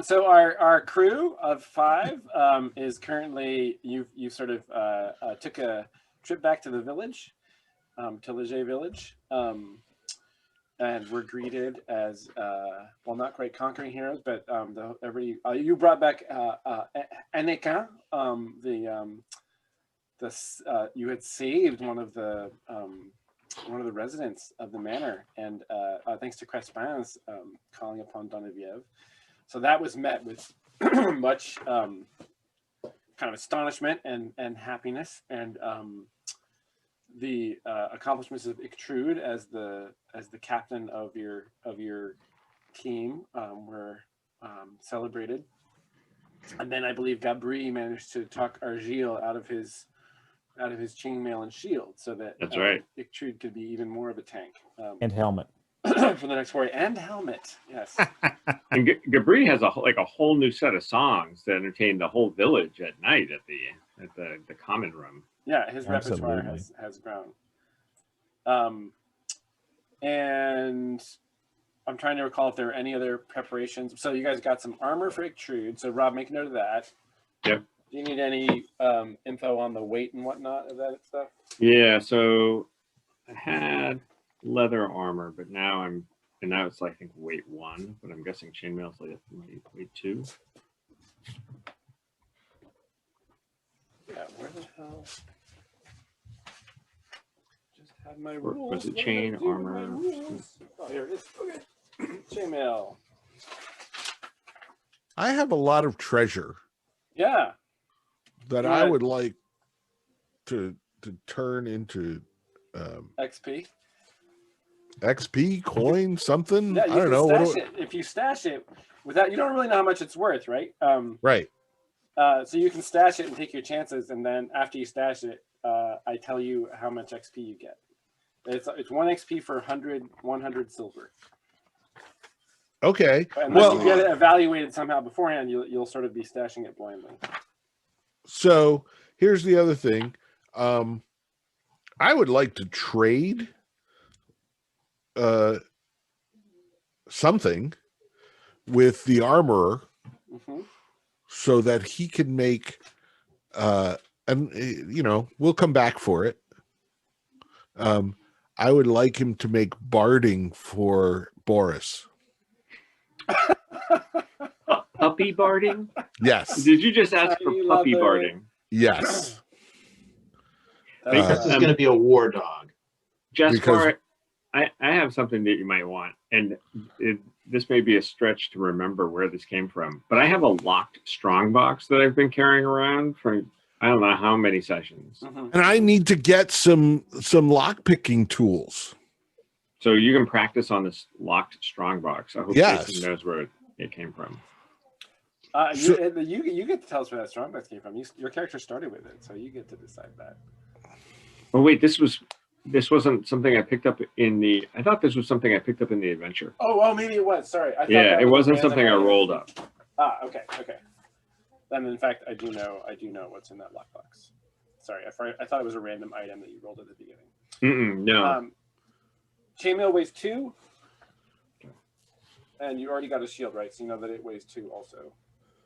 So our crew of 5 is currently you sort of took a trip back to the village, to Leget village, and we're greeted as well, not quite conquering heroes, but you brought back Aneka, you had saved one of the residents of the manor, and thanks to Crespin's calling upon Donoviev. So that was met with much kind of astonishment and happiness, and the accomplishments of Ictrude as the captain of your team were celebrated. And then I believe Gabri managed to talk Argile out of his chainmail and shield, so that that's right. Ictrude could be even more of a tank. And helmet. For the next foray, and helmet, yes. And Gabri has a whole new set of songs to entertain the whole village at night at the common room. Yeah, his repertoire has grown. And I'm trying to recall if there were any other preparations. So you guys got some armor for Ictrude. So Rob, make note of that. Yep. Do you need any info on the weight and whatnot of that stuff? Yeah. So I had leather armor, but now it's I think weight 1, but I'm guessing chainmail's like weight 2. Yeah, where the hell? Just had my rules. Was it chain armor? Oh, here it is. Okay. Chainmail. I have a lot of treasure. Yeah. That I would like to turn into XP coin something. Yeah, I don't know. If you stash it without, you don't really know how much it's worth, right? Right. So you can stash it and take your chances, and then after you stash it, I tell you how much XP you get. It's 1 XP for 100 silver. Okay. But unless you get it evaluated somehow beforehand, you'll sort of be stashing it blindly. So here's the other thing. I would like to trade something with the armorer, so that he can make and we'll come back for it. I would like him to make barding for Boris. Puppy barding? Yes. Did you just ask for puppy barding? Yes. This is going to be a war dog. Jaspar, I have something that you might want, and this may be a stretch to remember where this came from, but I have a locked strongbox that I've been carrying around for I don't know how many sessions. And I need to get some lock picking tools. So you can practice on this locked strongbox. I hope Jason knows where it came from. You get to tell us where that strongbox came from. Your character started with it, so you get to decide that. Oh wait, this wasn't something I picked up in the. I thought this was something I picked up in the adventure. Oh, well, maybe it was. Sorry. I thought it wasn't something I rolled up. Okay. Then, in fact, I do know what's in that lockbox. Sorry, I thought it was a random item that you rolled at the beginning. No. Chainmail weighs 2, and you already got a shield, right? So you know that it weighs 2 also.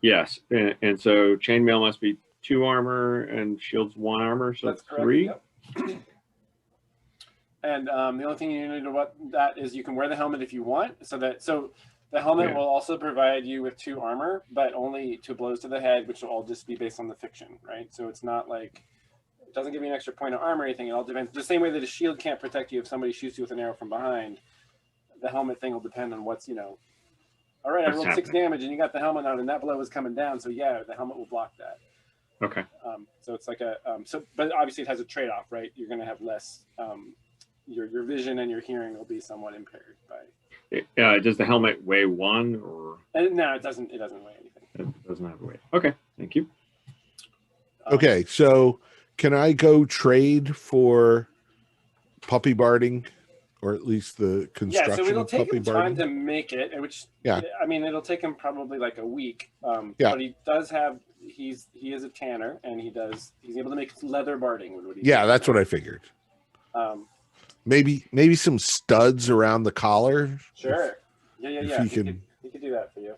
Yes, and so chainmail must be 2 armor and shield's 1 armor, so that's 3. Yep. And the only thing you need to know about that is you can wear the helmet if you want. So the helmet will also provide you with 2 armor, but only 2 blows to the head, which will all just be based on the fiction, right? So it's not like it doesn't give you an extra point of armor or anything. It all depends. The same way that a shield can't protect you if somebody shoots you with an arrow from behind, the helmet thing will depend on what's all right, I rolled 6 damage and you got the helmet on and that blow was coming down. So yeah, the helmet will block that. Okay. So it's like but obviously it has a trade-off, right? You're going to have less, your vision and your hearing will be somewhat impaired by. Does the helmet weigh 1 or? No, it doesn't weigh anything. It doesn't have a weight. Okay, thank you. Okay, so can I go trade for puppy barding? Or at least the construction. Yeah, so it'll take him time barding? to make it, which I mean, it'll take him probably like a week. But he does have he is a tanner, and he's able to make leather barding. That's what I figured. Maybe some studs around the collar. Sure. Yeah. He could do that for you.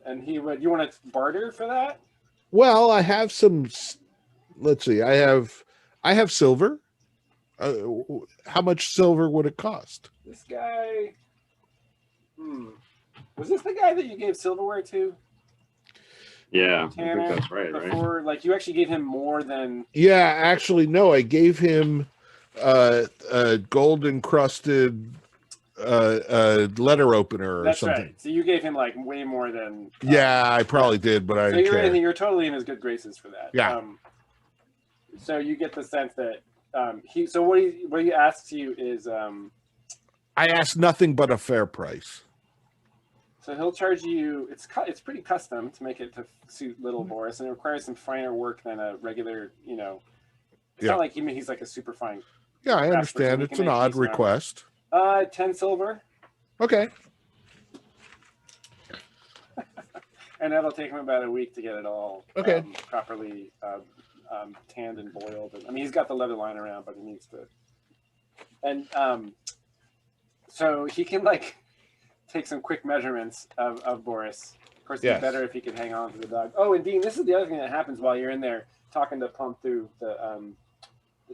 And he would. You want to barter for that? Well, I have some. Let's see. I have silver. How much silver would it cost? This guy. Was this the guy that you gave silverware to? Yeah, I Tanner, think that's right. before, like you actually gave him more than. Yeah, actually, no. I gave him a gold encrusted letter opener or That's something. right. So you gave him like way more than. Yeah, I probably did, but I so didn't care. you're totally in his good graces for that. Yeah. So you get the sense that he. So what he asks you is. I asked nothing but a fair price. So he'll charge you. It's pretty custom to make it to suit little Boris, and it requires some finer work than a regular. It's not like he's like a super fine. Yeah, I understand. It's an odd request. 10 silver. Okay. And that'll take him about a week to get it all properly tanned and boiled. And, I mean, he's got the leather line around, but he needs to. And so he can like take some quick measurements of Boris. Of course, it'd be better if he could hang on to the dog. Oh, and Dean, this is the other thing that happens while you're in there talking to Pump through the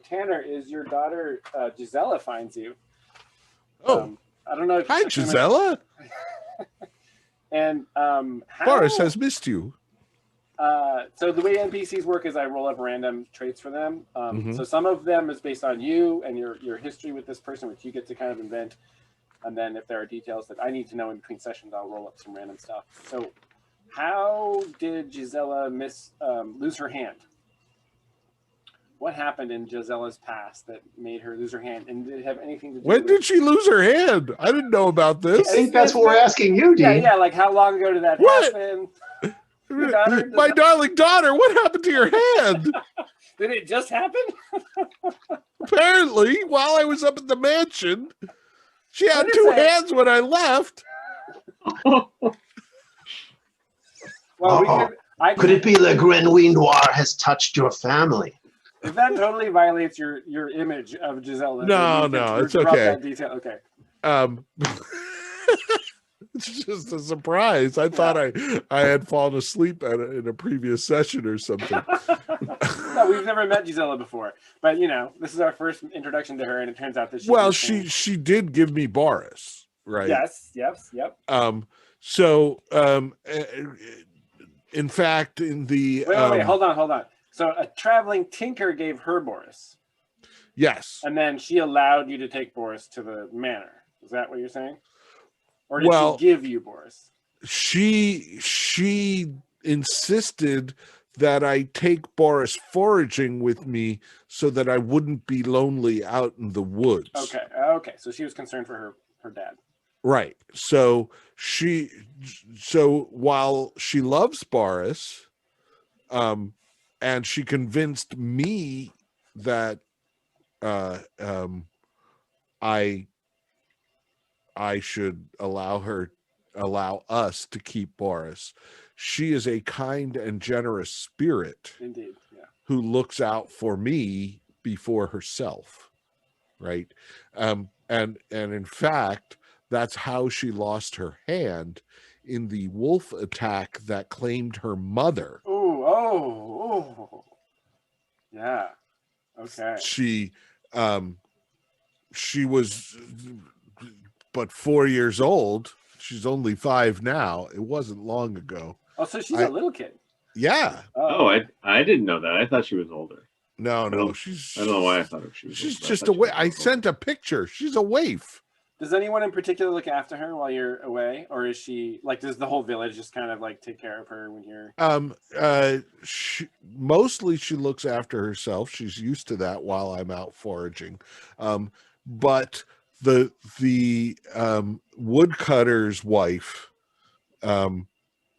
Tanner is your daughter Gisela finds you. Oh, I don't know. If hi, Gisela. And Boris has missed you. So the way NPCs work is I roll up random traits for them. So some of them is based on you and your history with this person, which you get to kind of invent. And then if there are details that I need to know in between sessions, I'll roll up some random stuff. So how did Gisela lose her hand? What happened in Gisela's past that made her lose her hand? And did it have anything to do When did she lose her hand? I didn't know about this. I think that's what we're asking you, Dean. Yeah, like how long ago did that happen? My darling daughter, what happened to your hand? Did it just happen? Apparently, while I was up at the mansion, she had two hands when I left. Well, could it be Le Grenouille Noir has touched your family? If that totally violates your image of Gisela. No, it's okay. That detail. Okay. It's just a surprise. I thought I had fallen asleep in a previous session or something. No, we've never met Gisela before, but this is our first introduction to her, and it turns out that she did give me Boris, right? Yes. Yep. In fact, in the wait, hold on. So a traveling tinker gave her Boris. Yes. And then she allowed you to take Boris to the manor. Is that what you're saying? Or did she give you Boris? She insisted that I take Boris foraging with me so that I wouldn't be lonely out in the woods. Okay. So she was concerned for her dad. Right. So while she loves Boris, and she convinced me that I should allow us to keep Boris. She is a kind and generous spirit. Indeed, yeah. Who looks out for me before herself, right? And in fact, that's how she lost her hand in the wolf attack that claimed her mother. Oh. Yeah. Okay. She was but 4 years old. She's only 5 now. It wasn't long ago. Oh, so she's a little kid. Yeah. Oh, I didn't know that. I thought she was older. No. I don't know why I thought she was. She's just a waif. I sent a picture. She's a waif. Does anyone in particular look after her while you're away, or is she like? Does the whole village just kind of like take care of her when you're? Mostly she looks after herself. She's used to that while I'm out foraging, but the woodcutter's wife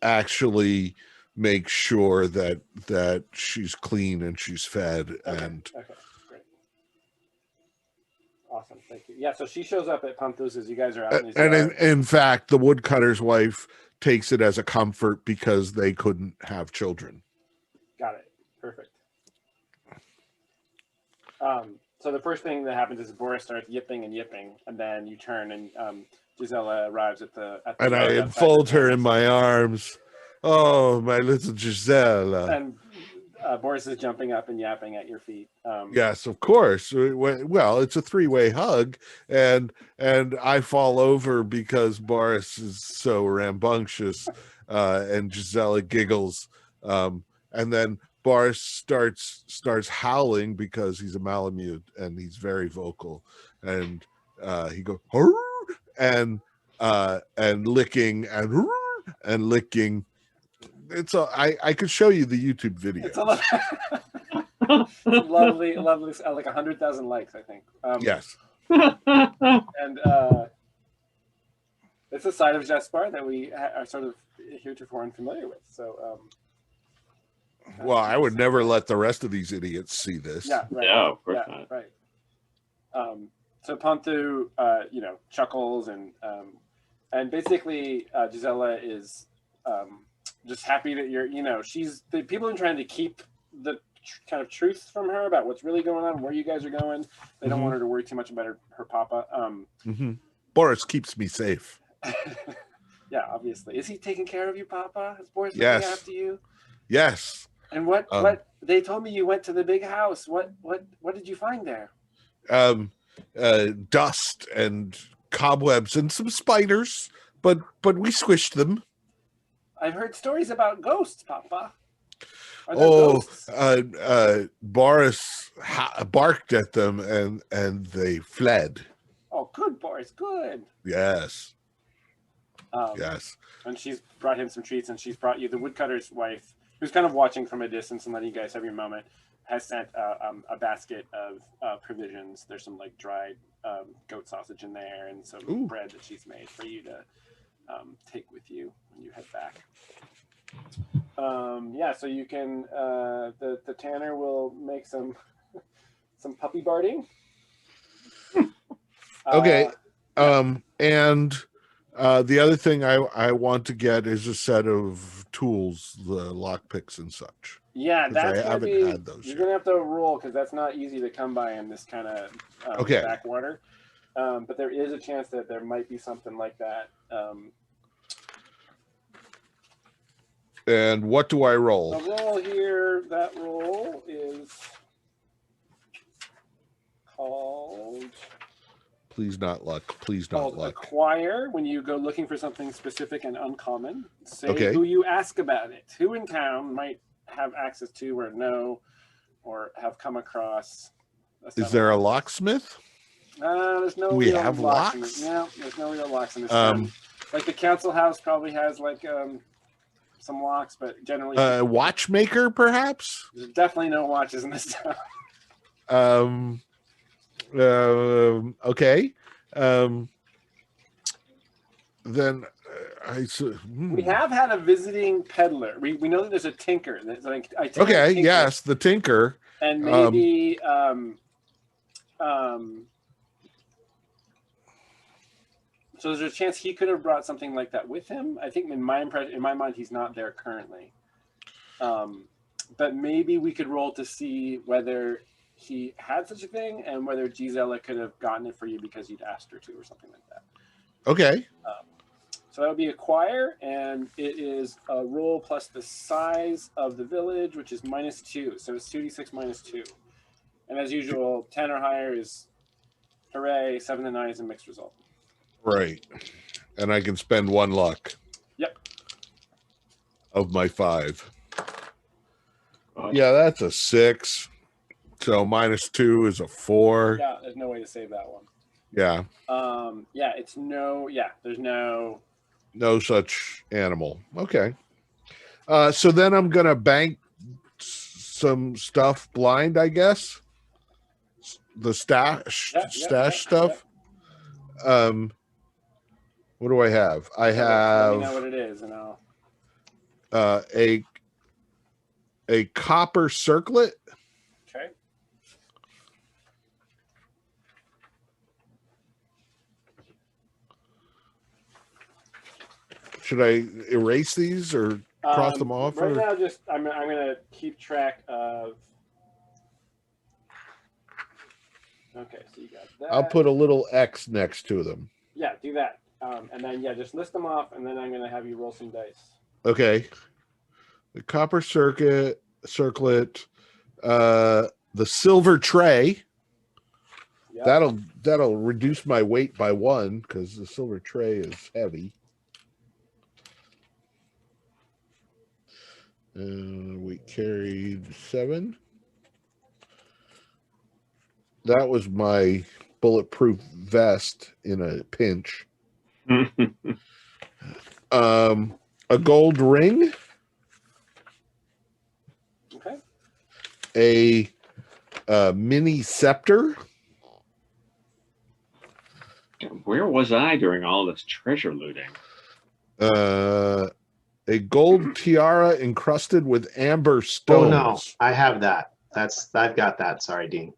actually makes sure that she's clean and she's fed. Okay, great. Awesome, thank you. Yeah, so she shows up at Pumpthus as you guys are out. In fact, the woodcutter's wife takes it as a comfort because they couldn't have children. Got it. Perfect. So the first thing that happens is Boris starts yipping, and then you turn and Gisela arrives at the And I yard outside the enfold her in palace. my arms. Oh, my little Gisela. And Boris is jumping up and yapping at your feet. Yes, of course. Well, it's a three-way hug, and I fall over because Boris is so rambunctious, and Gisela giggles, and then Boris starts howling because he's a Malamute and he's very vocal, and he goes and licking and licking. I could show you the YouTube video. It's lovely, lovely, like 100,000 likes, I think. Yes. And it's a side of Jaspar that we are sort of heretofore unfamiliar with. So, well, I would never let the rest of these idiots see this. yeah, right. No, of course not. Right. So Pontu, chuckles and basically Gisela is just happy that she's the people are trying to keep the kind of truth from her about what's really going on, where you guys are going. They don't want her to worry too much about her papa. Boris keeps me safe. Yeah, obviously. Is he taking care of you, Papa? Is Boris Yes. looking after you? Yes. And what they told me you went to the big house. What did you find there? Dust and cobwebs and some spiders, but we squished them. I've heard stories about ghosts, Papa. Are there ghosts? Boris barked at them and they fled. Oh, good, Boris, good. Yes. Yes. And she's brought him some treats, and she's brought you the woodcutter's wife, who's kind of watching from a distance and letting you guys have your moment, has sent a basket of provisions. There's some like dried goat sausage in there and some bread that she's made for you to take with you when you head back. So you can the tanner will make some puppy barding. Okay. And the other thing I want to get is a set of tools, the lockpicks and such. Yeah, that's I haven't had those. You're gonna have to roll because that's not easy to come by in this kind of backwater. But there is a chance that there might be something like that. And what do I roll? The roll here, that roll is called. Please not luck. Please not luck. Acquire. When you go looking for something specific and uncommon, say who you ask about it. Who in town might have access to or know or have come across. Is there a locksmith? There's no. We real have locks. Yeah, there's no real locks in this town. Like the council house probably has like some locks, but generally watchmaker perhaps. There's definitely no watches in this town. Okay. Then we have had a visiting peddler. We know that there's a tinker. That's like tinker. Yes, the tinker. And maybe so there's a chance he could have brought something like that with him. I think in my mind, he's not there currently. But maybe we could roll to see whether he had such a thing and whether Gisela could have gotten it for you because you'd asked her to or something like that. Okay. So that would be acquire, and it is a roll plus the size of the village, which is -2. So it's 2d6 -2. And as usual, 10 or higher is hooray, 7 to 9 is a mixed result. Right. And I can spend 1 luck. Yep. Of my 5. Yeah, that's a 6. So -2 is a 4. Yeah, there's no way to save that one. Yeah. There's no such animal. Okay. So then I'm gonna bank some stuff blind, I guess. The stash stuff. Yep. What do I have? I have. Let me know what it is, and I'll. A copper circlet. Okay. Should I erase these or cross them off? Right now, just I'm gonna keep track of. Okay, so you got that. I'll put a little X next to them. Yeah, do that. And then, yeah, just list them off, and then I'm going to have you roll some dice. Okay. The copper circuit, circlet, the silver tray. Yep. That'll reduce my weight by 1 because the silver tray is heavy. Weight carried 7. That was my bulletproof vest in a pinch. A gold ring. Okay. A mini scepter. Where was I during all this treasure looting? A gold tiara encrusted with amber Oh stones. no, I have that. I've got that. Sorry, Dean.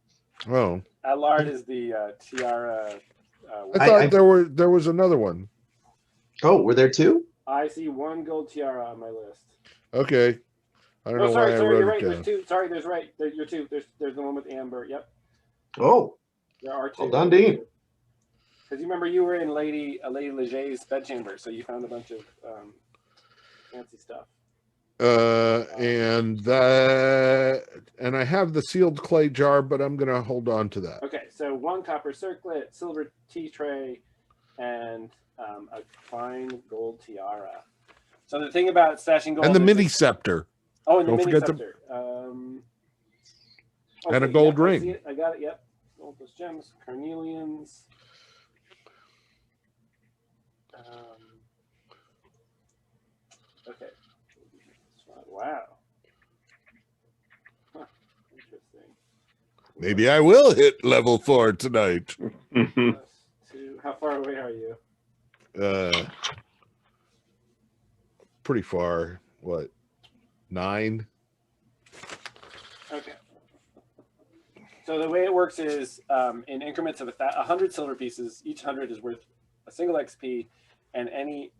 Oh, Allard is the tiara. I thought there was another one. Oh, were there 2? I see 1 gold tiara on my list. Okay, I don't know sorry, why I you're wrote right. it down. There's 2. Sorry, there's right. You're 2. There's the one with amber. Yep, Oh, there are 2. well done, Dean. Because you remember you were in Lady Leget's bedchamber, so you found a bunch of fancy stuff. And I have the sealed clay jar, but I'm gonna hold on to that. Okay, so 1 copper circlet, silver tea tray, and a fine gold tiara. So the thing about stashing gold And the is mini scepter. oh, and the don't mini forget scepter. And a gold I ring. see it. I got it. Yep. Gold plus gems, carnelians. Okay. Wow. Huh. Interesting. Maybe I will hit level 4 tonight. Plus 2. How far away are you? Pretty far. What? 9? Okay. So the way it works is in increments of 100 silver pieces. Each 100 is worth a single XP, and any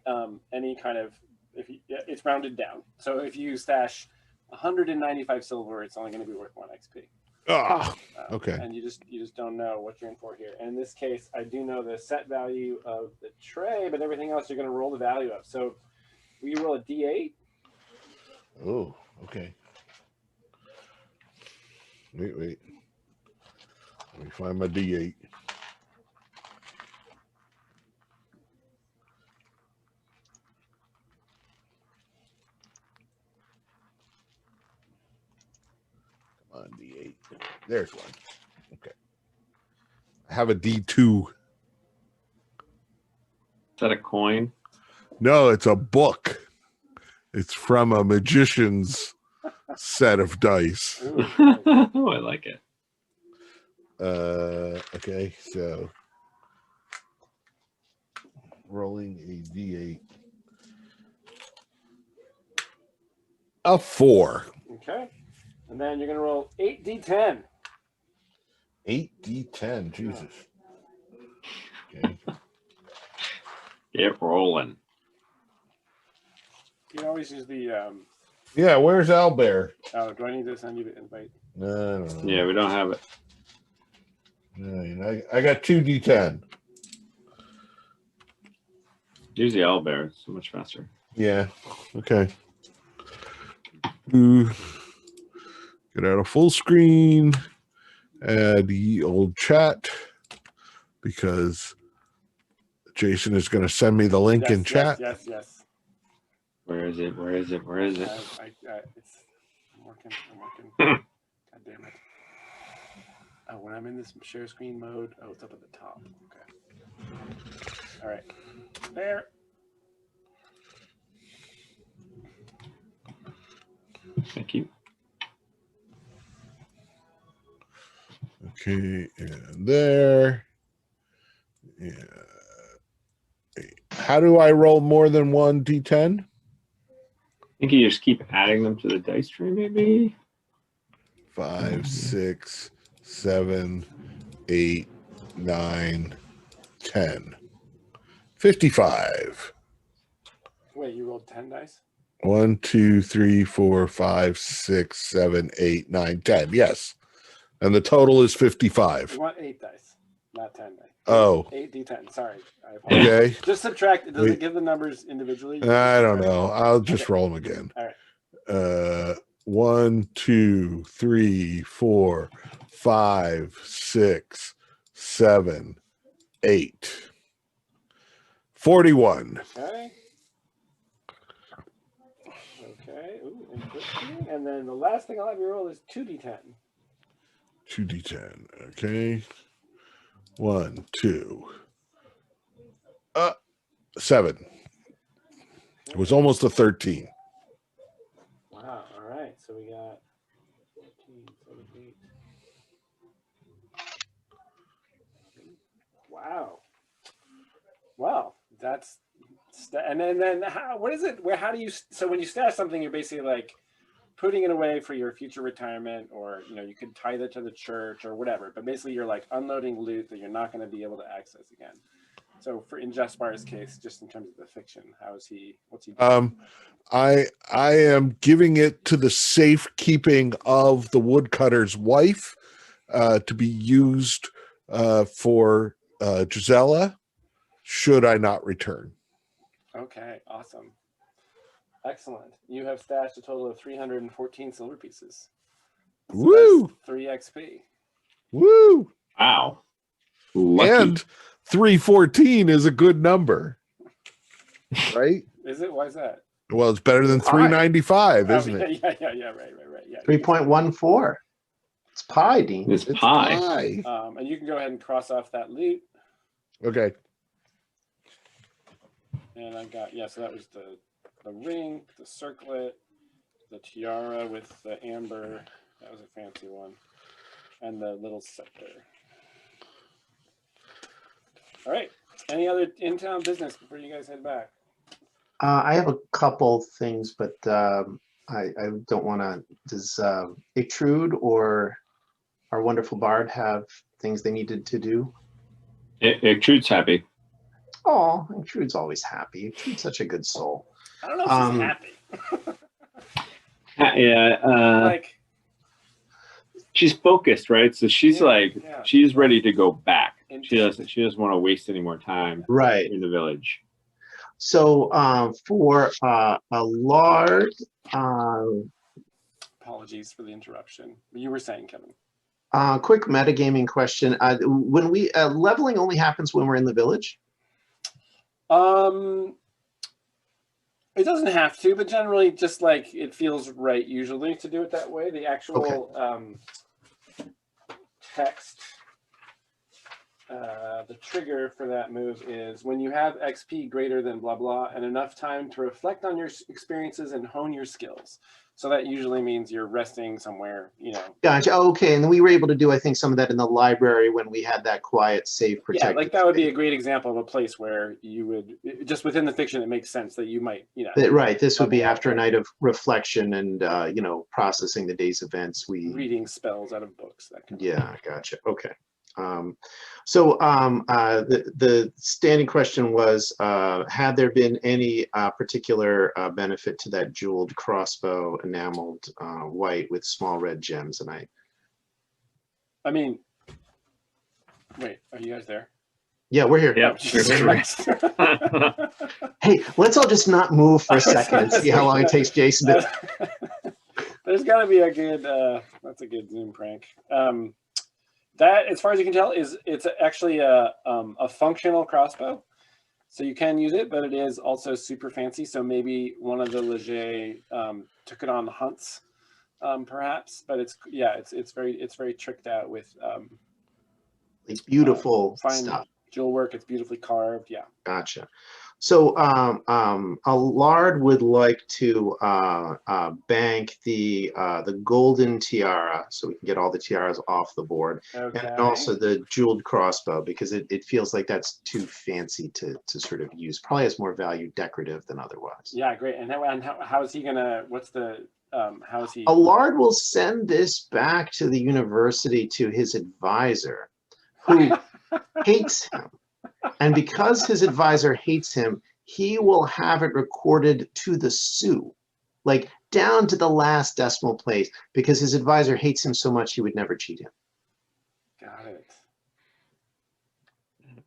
kind of it's rounded down. So if you stash 195 silver, it's only going to be worth 1 XP. Ah, okay. And you just don't know what you're in for here. And in this case, I do know the set value of the tray, but everything else you're going to roll the value of. So we roll a D8. Oh, okay. Wait. Let me find my D8. Come on, D8. There's one. Okay. I have a D2. Is that a coin? No, it's a book. It's from a magician's set of dice. Ooh, Oh, I like it. Okay, so rolling a D8. A 4. okay. And then you're going to roll 8d10. 8d10. Jesus. Okay. Get rolling. You can always use the. Yeah, where's Albert? Oh, do I need to send you the invite? I don't know. Yeah, we don't have it. I got 2d10. Use the owlbear. It's so much faster. Yeah. Okay. Ooh. Get out of full screen. Add the old chat because Jason is going to send me the link in chat. Yes. Where is it? I'm working. God damn it. Oh, when I'm in this share screen mode, it's up at the top. Okay. All right. There. Thank you. Okay, and there. Yeah. How do I roll more than 1 d10? I think you just keep adding them to the dice tray, maybe. 5, 6, 7, 8, 9, 10. 55. Wait, you rolled 10 dice? 1, 2, 3, 4, 5, 6, 7, 8, 9, 10. Yes. And the total is 55. You want 8 dice. not 10. Oh. 8d10. Sorry. I apologize. Okay. Just subtract. Does Wait. it give the numbers individually? I don't know. I'll just roll them again. All right. 1, 2, 3, 4, 5, 6, 7, 8. 41. Okay. Okay. Ooh, and 15. And then the last thing I'll have you roll is 2d10. 2d10. Okay. 1, 2. 7. It was almost a 13. Wow. All right. So we got 14, 17. Wow. Well, that's and then how, what is it? Where how do you so when you stash something, you're basically like putting it away for your future retirement, or you could tithe it to the church or whatever. But basically, you're like unloading loot that you're not going to be able to access again. So for in Jaspar's case, just in terms of the fiction, what's he doing? I am giving it to the safekeeping of the woodcutter's wife to be used for Gisela should I not return. Okay, awesome. Excellent. You have stashed a total of 314 silver pieces. So Woo! 3 XP. Woo! Wow. Lucky. And 314 is a good number, right? Is it? Why is that? Well, it's better than 395, isn't it? Yeah, right. Yeah. 3.14. It's pi, Dean. It's pie. And you can go ahead and cross off that loot. Okay. And I got, so that was the ring, the circlet, the tiara with the amber. That was a fancy one. And the little scepter. All right. Any other in-town business before you guys head back? I have a couple things, but I don't want to. Does Ictrude or our wonderful bard have things they needed to do? Ictrude's happy. Oh, Ictrude's always happy. Ictrude's such a good soul. I don't know if she's happy. Yeah. She's focused, right? So she's she's ready to go back. She doesn't want to waste any more time in the village. So for a Lard, apologies for the interruption. You were saying, Kevin. Quick metagaming question. When we leveling only happens when we're in the village? It doesn't have to, but generally just like it feels right usually to do it that way. The actual text, the trigger for that move is when you have XP greater than blah blah and enough time to reflect on your experiences and hone your skills. So that usually means you're resting somewhere, Gotcha. Okay, and then we were able to do, I think, some of that in the library when we had that quiet, safe, protected. Yeah, like that would be a great example of a place where you would, just within the fiction, it makes sense that you might, Right. This would be after a night of reflection and, processing the day's events. Reading spells out of books. That kind of thing. Gotcha. Okay. The standing question was, had there been any particular benefit to that jeweled crossbow enameled white with small red gems? And I mean, wait, are you guys there? Yeah, we're here. Yeah. Hey, let's all just not move for a second and see how long it takes Jason to. There's got to be a good, that's a good Zoom prank. That, as far as you can tell, it's actually a functional crossbow, so you can use it, but it is also super fancy. So maybe one of the Leget took it on hunts, perhaps. But it's very tricked out with beautiful fine stuff. Jewel work. It's beautifully carved. Yeah. Gotcha. So a Lard would like to bank the golden tiara, so we can get all the tiaras off the board, and also the jeweled crossbow, because it feels like that's too fancy to sort of use. Probably has more value decorative than otherwise. Yeah, great. And how is he gonna? What's the how is he? A Lard will send this back to the university to his advisor, who hates him. And because his advisor hates him, he will have it recorded to the sou, like down to the last decimal place, because his advisor hates him so much he would never cheat him. Got it.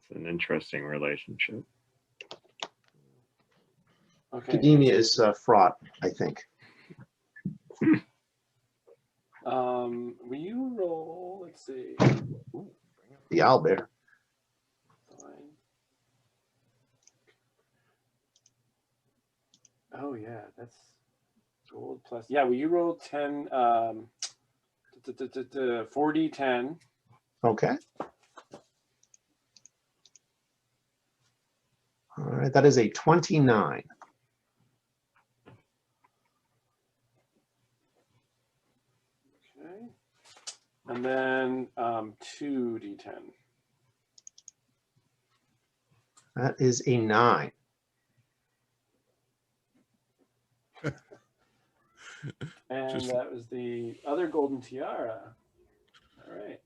It's an interesting relationship. Okay. Academia is fraught, I think. Will you roll? Let's see. Ooh, The owlbear. fine. Oh yeah, that's gold plus. Yeah, will you roll 10? 4d10. Okay. All right, that is a 29. Okay. And then 2d10. That is a 9. And Just- that was the other golden tiara. All right.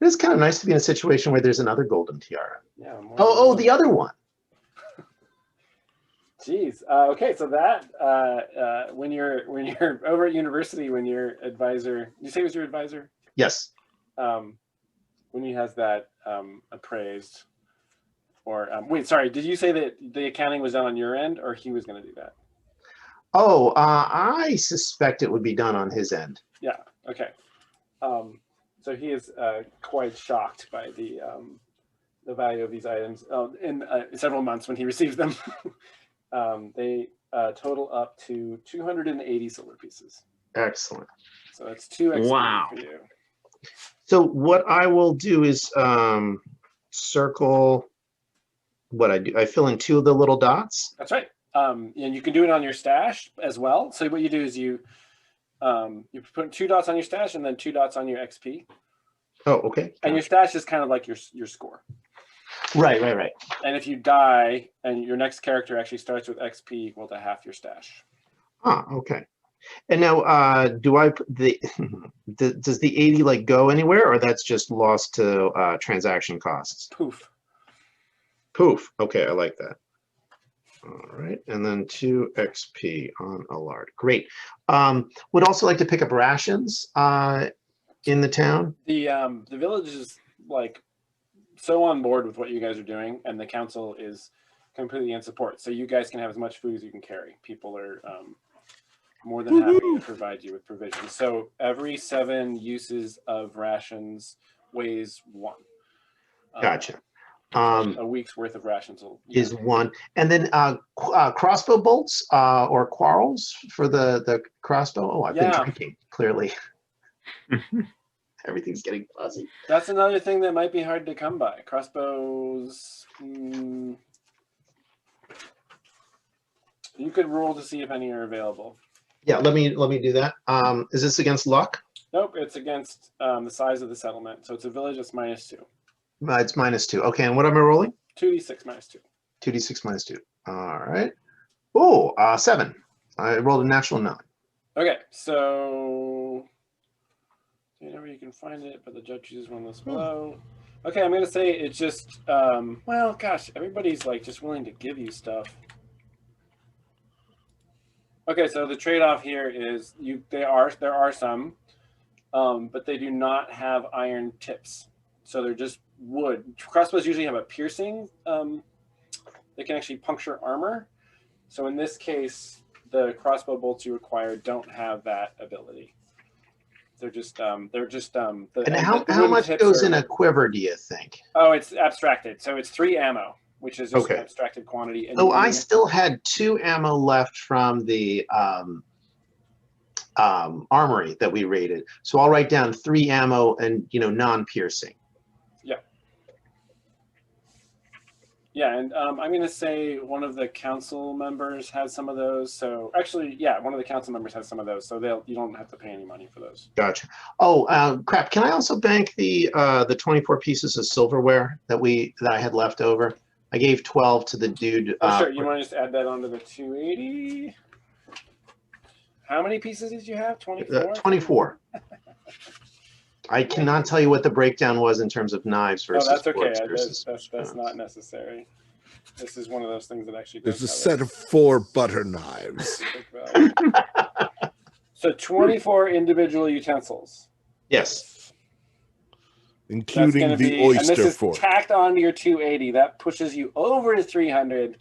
It is kind of nice to be in a situation where there's another golden tiara. Yeah. more Oh, than the other one. Jeez. Okay, so that when you're over at university, when your advisor, you say it was your advisor, Yes. when he has that appraised, or wait, sorry, did you say that the accounting was done on your end, or he was going to do that? Oh, I suspect it would be done on his end. Yeah. Okay. So he is quite shocked by the value of these items in several months when he receives them. They total up to 280 silver pieces. Excellent. So that's 2 XP Wow. for you. So what I will do is circle what I do. I fill in 2 of the little dots. That's right. And you can do it on your stash as well. So what you do is you put 2 dots on your stash and then 2 dots on your XP. Oh, okay. And your stash is kind of like your score. Right. And if you die and your next character actually starts with XP equal to half your stash. Ah, okay. And now, do I does the 80 like go anywhere, or that's just lost to transaction costs? Poof. Poof. Okay, I like that. All right, and then 2 XP on Allard. Great. Would also like to pick up rations in the town. The village is like so on board with what you guys are doing, and the council is completely in support. So you guys can have as much food as you can carry. People are more than happy to provide you with provisions. So every 7 uses of rations weighs 1. Gotcha. A week's worth of rations Is 1, and then crossbow bolts or quarrels for the crossbow. Oh, I've been drinking clearly. Everything's getting fuzzy. That's another thing that might be hard to come by. Crossbows. You could roll to see if any are available. Yeah, let me do that. Is this against luck? Nope, it's against the size of the settlement. So it's a village that's -2. It's -2. Okay, and what am I rolling? 2d6 -2. 2d6 -2. All right. Oh, 7. I rolled a natural 9. Okay, so whenever you can find it, but the judge chooses one list below. Okay, I'm gonna say it's just well, gosh, everybody's like just willing to give you stuff. Okay, so the trade-off here is there are some, but they do not have iron tips, so they're just wood. Crossbows usually have a piercing. They can actually puncture armor. So in this case, the crossbow bolts you acquire don't have that ability. They're just And how much goes in a quiver, do you think? Oh, it's abstracted. So it's 3 ammo, which is just an abstracted quantity. And Oh, I still had 2 ammo left from the armory that we raided. So I'll write down 3 ammo and non-piercing. Yeah. Yeah, and I'm going to say one of the council members has some of those. So actually, yeah, one of the council members has some of those. So you don't have to pay any money for those. Gotcha. Oh, crap! Can I also bank the 24 pieces of silverware that I had left over? I gave 12 to the dude. Oh, sure. You want to just add that onto the 280? How many pieces did you have? 24? 24. I cannot tell you what the breakdown was in terms of knives versus that's okay. forks versus That's not necessary. This is one of those things that actually There's a set of 4 butter knives. So 24 individual utensils. Yes. including gonna the be, and this oyster is fork. tacked on to your 280. That pushes you over to 300.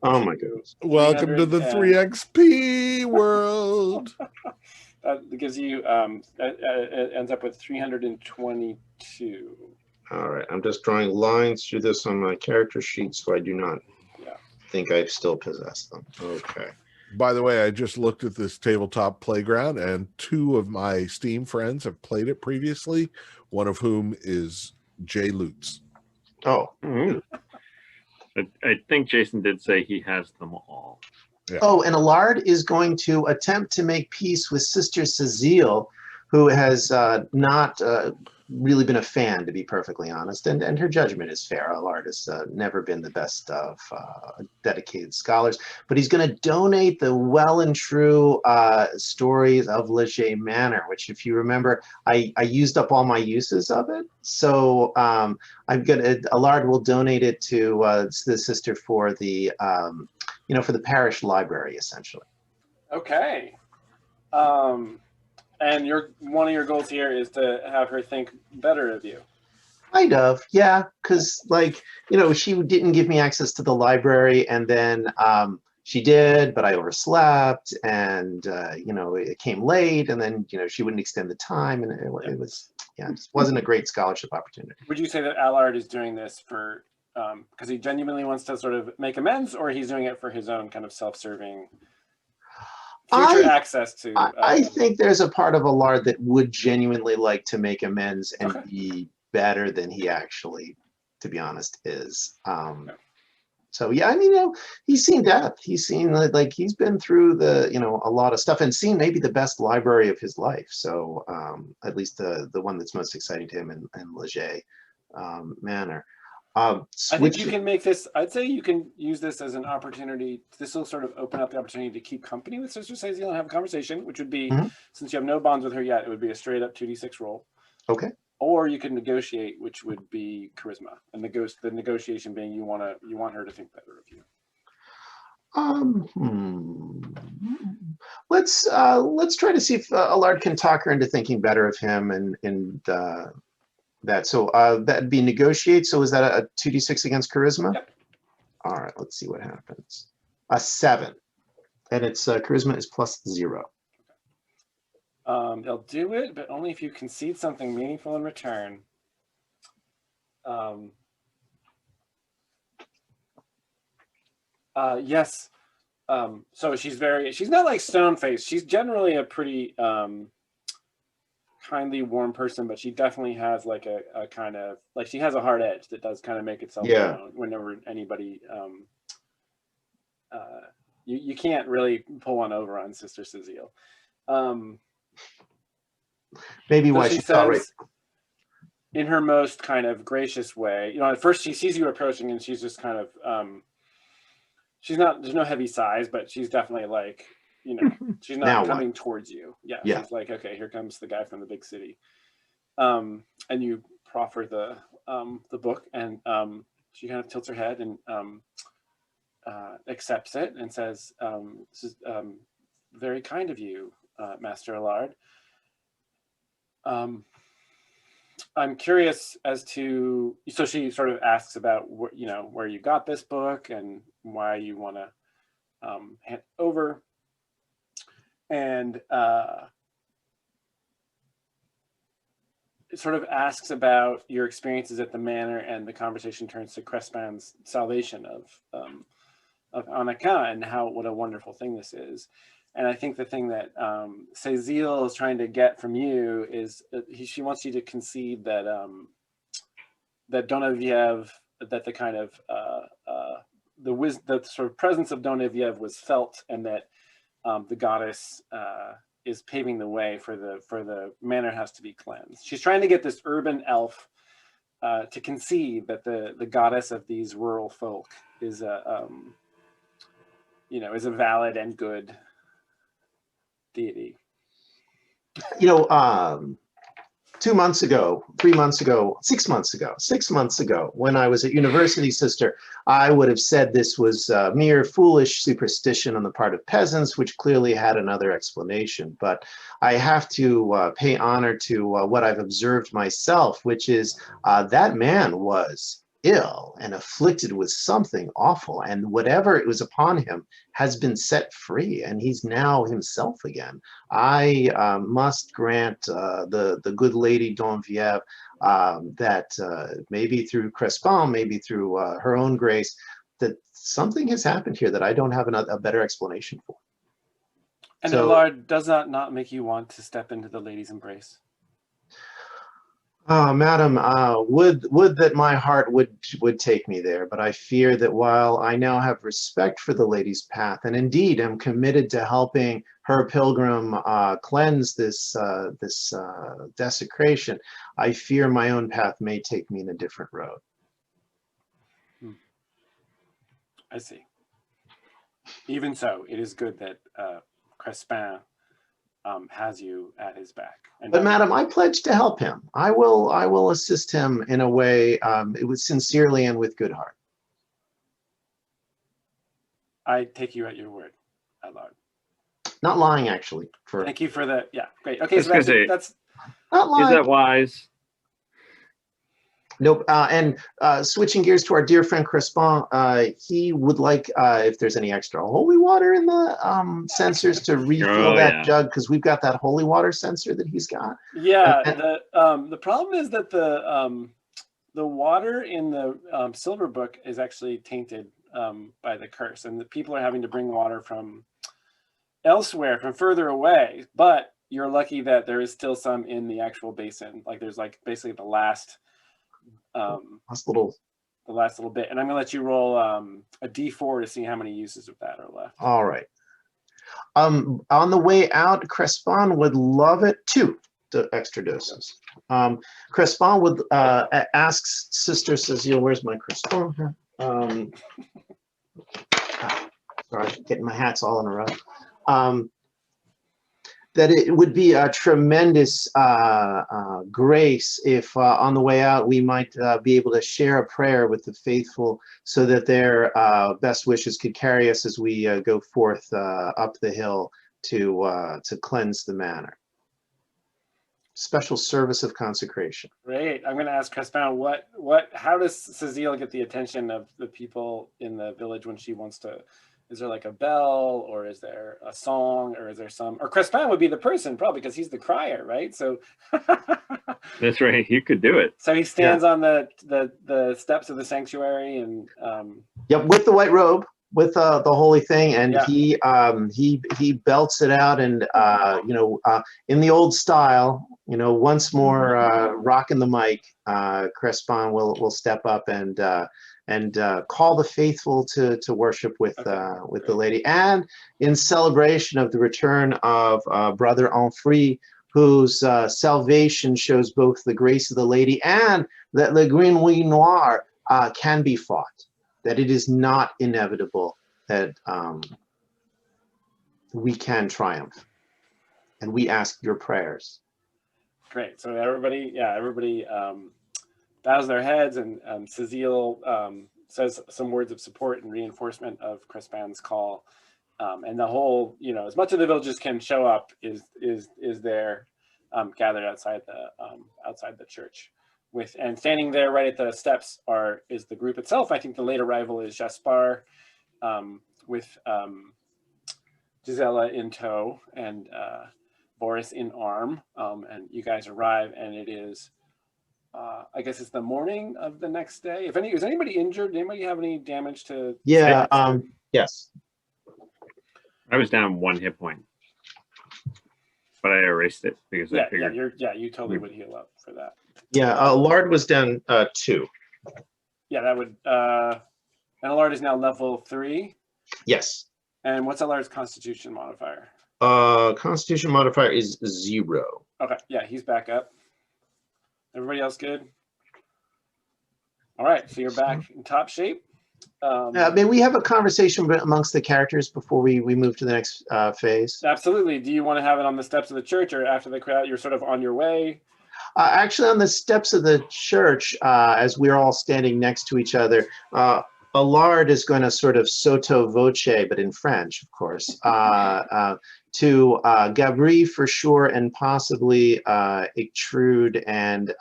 Oh my goodness. Welcome to the 3XP world. That gives you, it ends up with 322. All right, I'm just drawing lines through this on my character sheet so I do not think I still possess them. Okay. By the way, I just looked at this tabletop playground, and 2 of my Steam friends have played it previously, one of whom is Jay Lutz. Oh. I think Jason did say he has them all. Yeah. Oh, and Allard is going to attempt to make peace with Sister Cecile, who has not really been a fan, to be perfectly honest, and her judgment is fair. Allard has never been the best of dedicated scholars, but he's going to donate the well and true stories of Leget Manor, which, if you remember, I used up all my uses of it. So Allard will donate it to the sister for the for the parish library, essentially. Okay. And one of your goals here is to have her think better of you. Kind of, yeah, because she didn't give me access to the library, and then she did, but I overslept, and it came late, and then she wouldn't extend the time, and it was it just wasn't a great scholarship opportunity. Would you say that Allard is doing this for because he genuinely wants to sort of make amends, or he's doing it for his own kind of self-serving future access to? I think there's a part of Allard that would genuinely like to make amends and be better than he actually, to be honest, is. So yeah, I mean, he's seen death. He's seen he's been through a lot of stuff, and seen maybe the best library of his life. So at least the one that's most exciting to him in Leget Manor. I think you can make this, I'd say you can use this as an opportunity. This will sort of open up the opportunity to keep company with Sister Cecile and have a conversation, which would be, since you have no bonds with her yet, it would be a straight up 2d6 roll. Okay. Or you can negotiate, which would be charisma. And the negotiation being you want her to think better of you. Let's try to see if Allard can talk her into thinking better of him and that. So that'd be negotiate. So is that a 2d6 against charisma? Yep. All right, let's see what happens. A 7, and it's charisma is +0. They'll do it, but only if you concede something meaningful in return. Yes. So she's not like stone faced. She's generally a pretty kindly, warm person, but she definitely has like a kind of she has a hard edge that does kind of make itself known whenever anybody. You can't really pull one over on Sister Cecile. Maybe so why she she thought right. In her most kind of gracious way, at first she sees you approaching and she's just kind of there's no heavy sighs, but she's definitely she's not coming towards you. Yeah. She's like, okay, here comes the guy from the big city. And you proffer the book, and she kind of tilts her head and accepts it and says, this is very kind of you, Master Allard. I'm curious as to, so she sort of asks about where you got this book and why you want to hand it over, and it sort of asks about your experiences at the manor, and the conversation turns to Crespan's salvation of Annika and what a wonderful thing this is. And I think the thing that Cecile is trying to get from you is she wants you to concede that that Donoviev, that the kind of the sort of presence of Donoviev was felt, and that the goddess is paving the way for the manor house to be cleansed. She's trying to get this urban elf to concede that the goddess of these rural folk is a valid and good deity. 2 months ago, 3 months ago, 6 months ago, 6 months ago, when I was at university, sister, I would have said this was mere foolish superstition on the part of peasants, which clearly had another explanation. But I have to pay honor to what I've observed myself, which is that man was ill and afflicted with something awful, and whatever it was upon him has been set free, and he's now himself again. I must grant the good lady Donvieve that maybe through Crespin, maybe through her own grace, that something has happened here that I don't have a better explanation for. And So, Allard, does that not make you want to step into the lady's embrace? Madam, would that my heart would take me there, but I fear that while I now have respect for the lady's path, and indeed am committed to helping her pilgrim cleanse this desecration, I fear my own path may take me in a different road. I see. Even so, it is good that Crespin has you at his back. But madam, I pledge to help him. I will assist him in a way, it was sincerely and with good heart. I take you at your word, Allard. Not lying, actually. Thank you for the, yeah, great. Okay, so that's not lying. Is that wise? Nope. And switching gears to our dear friend Crespin, he would like, if there's any extra holy water in the sensors, to refill that jug, because we've got that holy water sensor that he's got. Yeah. The problem is that the water in the silver book is actually tainted by the curse, and the people are having to bring water from elsewhere, from further away. But you're lucky that there is still some in the actual basin. Like there's like basically the last little bit, and I'm gonna let you roll a d4 to see how many uses of that are left. All right. On the way out, Crespin would love it. 2 extra doses. Crespin would asks Sister Cecile, where's my Crespin here? Sorry, getting my hats all in a row. That it would be a tremendous grace if on the way out we might be able to share a prayer with the faithful, so that their best wishes could carry us as we go forth up the hill to cleanse the manor. Special service of consecration. Great. I'm going to ask Crespin, how does Cecile get the attention of the people in the village when she wants to? Is there like a bell, or is there a song, or is there or Crespin would be the person probably because he's the crier, right? So that's right. You could do it. So he stands on the steps of the sanctuary and yep, with the white robe, with the holy thing, and he belts it out, and in the old style, once more rocking the mic, Crespin will step up and call the faithful to worship with the lady, and in celebration of the return of Brother Onfray, whose salvation shows both the grace of the lady and that Le Grenouille Noir can be fought, that it is not inevitable, that we can triumph, and we ask your prayers. Great. So everybody bows their heads, and Cecile says some words of support and reinforcement of Crespin's call, and the whole, as much of the villagers can show up is there, gathered outside the church, and standing there right at the steps is the group itself. I think the late arrival is Jaspar, with Gisela in tow and Boris in arm, and you guys arrive, and it is. I guess it's the morning of the next day. Is anybody injured? Did anybody have any damage to? Yeah. Yes. I was down 1 hit point, but I erased it because I figured. You totally would heal up for that. Yeah. Lard was down 2. Yeah, that would. And Allard is now level 3. Yes. And what's Allard's Constitution modifier? Constitution modifier is 0. Okay. Yeah, he's back up. Everybody else good? All right, so you're back in top shape. May we have a conversation amongst the characters before we move to the next phase? Absolutely. Do you want to have it on the steps of the church, or after the crowd? You're sort of on your way. Actually, on the steps of the church, as we're all standing next to each other, Allard is going to sort of sotto voce, but in French, of course, to Gabri for sure, and possibly Ictrude and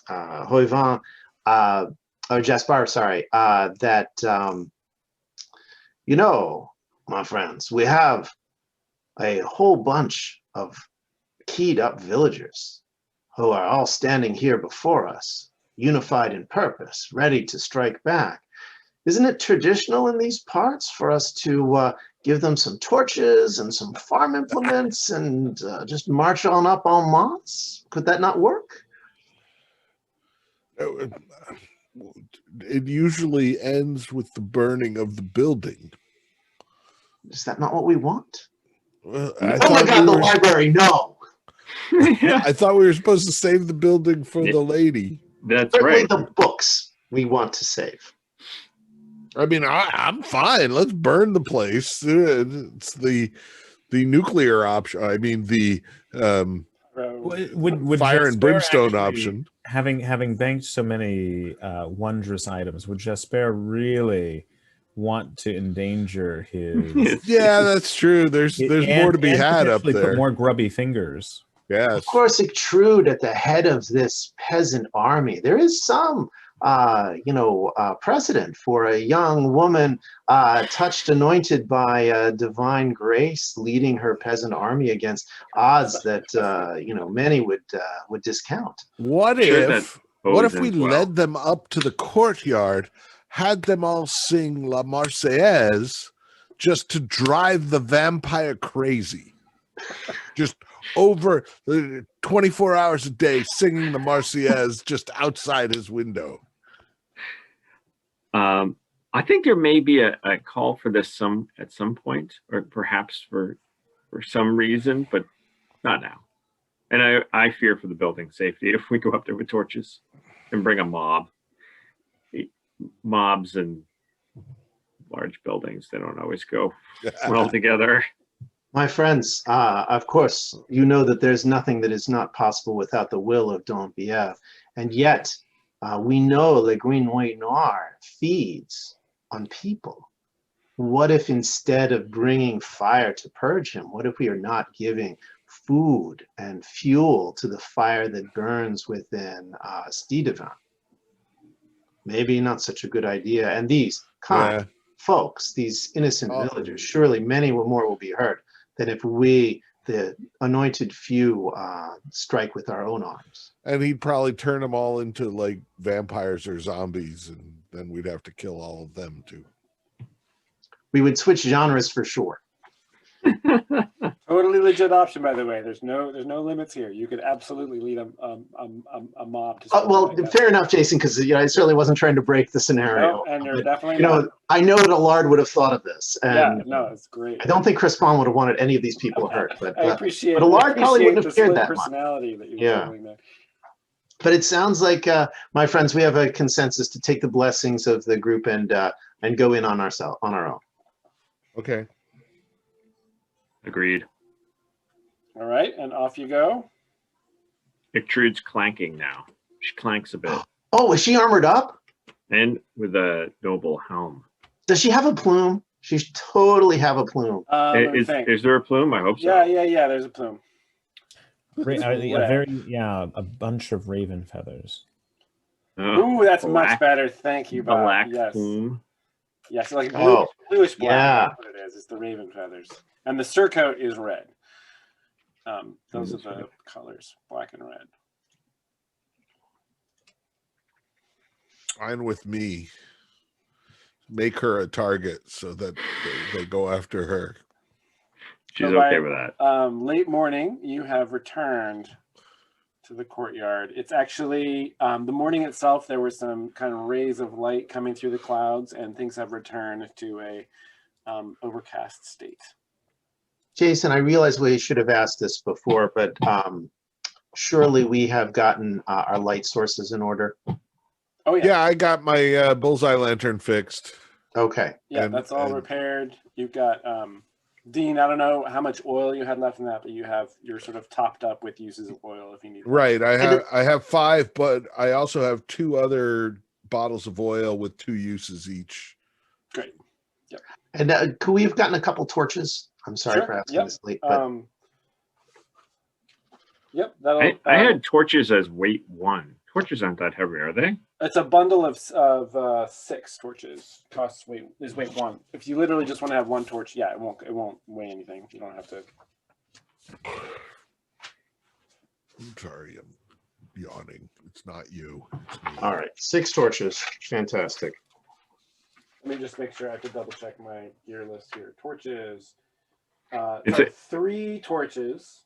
Hoyvan, or Jaspar, sorry, that, you know, my friends, we have a whole bunch of keyed up villagers who are all standing here before us, unified in purpose, ready to strike back. Isn't it traditional in these parts for us to give them some torches and some farm implements and just march on up en masse? Could that not work? It usually ends with the burning of the building. Is that not what we want? Well, Oh my God, the library, no. I thought we were supposed to save the building for the lady. That's Certainly right. the books we want to save. I mean, I'm fine. Let's burn the place. It's the nuclear option. I mean, the Would fire and Jasper brimstone actually, option. having banked so many wondrous items, would Jasper really want to endanger his? Yeah, that's true. There's more to be had up potentially there. Put more grubby fingers. Yes. Of course, Ictrude at the head of this peasant army. There is some, precedent for a young woman touched, anointed by divine grace, leading her peasant army against odds that many would discount. What Sure, if that we bodes well. led them up to the courtyard, had them all sing La Marseillaise just to drive the vampire crazy? Just over 24 hours a day singing the Marseillaise just outside his window. I think there may be a call for this at some point, or perhaps for some reason, but not now. And I fear for the building safety if we go up there with torches and bring a mob. Mobs and large buildings, they don't always go well together. My friends, of course, you know that there's nothing that is not possible without the will of Don Bièvre. And yet, we know Le Green White Noir feeds on people. What if instead of bringing fire to purge him, what if we are not giving food and fuel to the fire that burns within Stidevant? Maybe not such a good idea. And these kind folks, these innocent villagers, surely many more will be hurt than if we, the anointed few, strike with our own arms. And he'd probably turn them all into like vampires or zombies, and then we'd have to kill all of them too. We would switch genres for sure. Totally legit option, by the way. There's no limits here. You could absolutely lead a mob to. Well, fair enough, Jason, because I certainly wasn't trying to break the scenario. No, and you're definitely not. I know that Allard would have thought of this. And yeah, no, it's great. I don't think Chris Bond would have wanted any of these people hurt. But I appreciate. But Allard probably wouldn't have cared that much. Personality that you were doing there. But it sounds like, my friends, we have a consensus to take the blessings of the group and go in on our own. Okay. Agreed. All right, and off you go. Ictrude's clanking now. She clanks a bit. Oh, is she armored up? And with a noble helm. Does she have a plume? She should totally have a plume. Is there a plume? I hope so. Yeah. There's a plume. A bunch of raven feathers. Ooh, that's much better. Thank you, Bob. Black plume. Yes, like bluish black. Yeah. That's what it is. It's the raven feathers, and the surcoat is red. Those are the colors, black and red. Fine with me. Make her a target so that they go after her. She's okay with that. Late morning, you have returned to the courtyard. It's actually the morning itself. There were some kind of rays of light coming through the clouds, and things have returned to a overcast state. Jason, I realize we should have asked this before, but surely we have gotten our light sources in order. Oh yeah. Yeah, I got my bullseye lantern fixed. Okay. Yeah, that's all repaired. You've got Dean, I don't know how much oil you had left in that, but you're sort of topped up with uses of oil if you need. Right. I have 5, but I also have 2 other bottles of oil with 2 uses each. Great. Yep. And could we have gotten a couple torches? I'm sorry Sure. for asking Yep. this late, but Yep. I had torches as weight 1. Torches aren't that heavy, are they? It's a bundle of 6 torches. Costs weight 1. If you literally just want to have 1 torch, yeah, it won't weigh anything. You don't have to. I'm sorry, I'm yawning. It's not you. It's me. all right, 6 torches, fantastic. Let me just make sure I have to double check my gear list here. Torches. Is it 3 torches,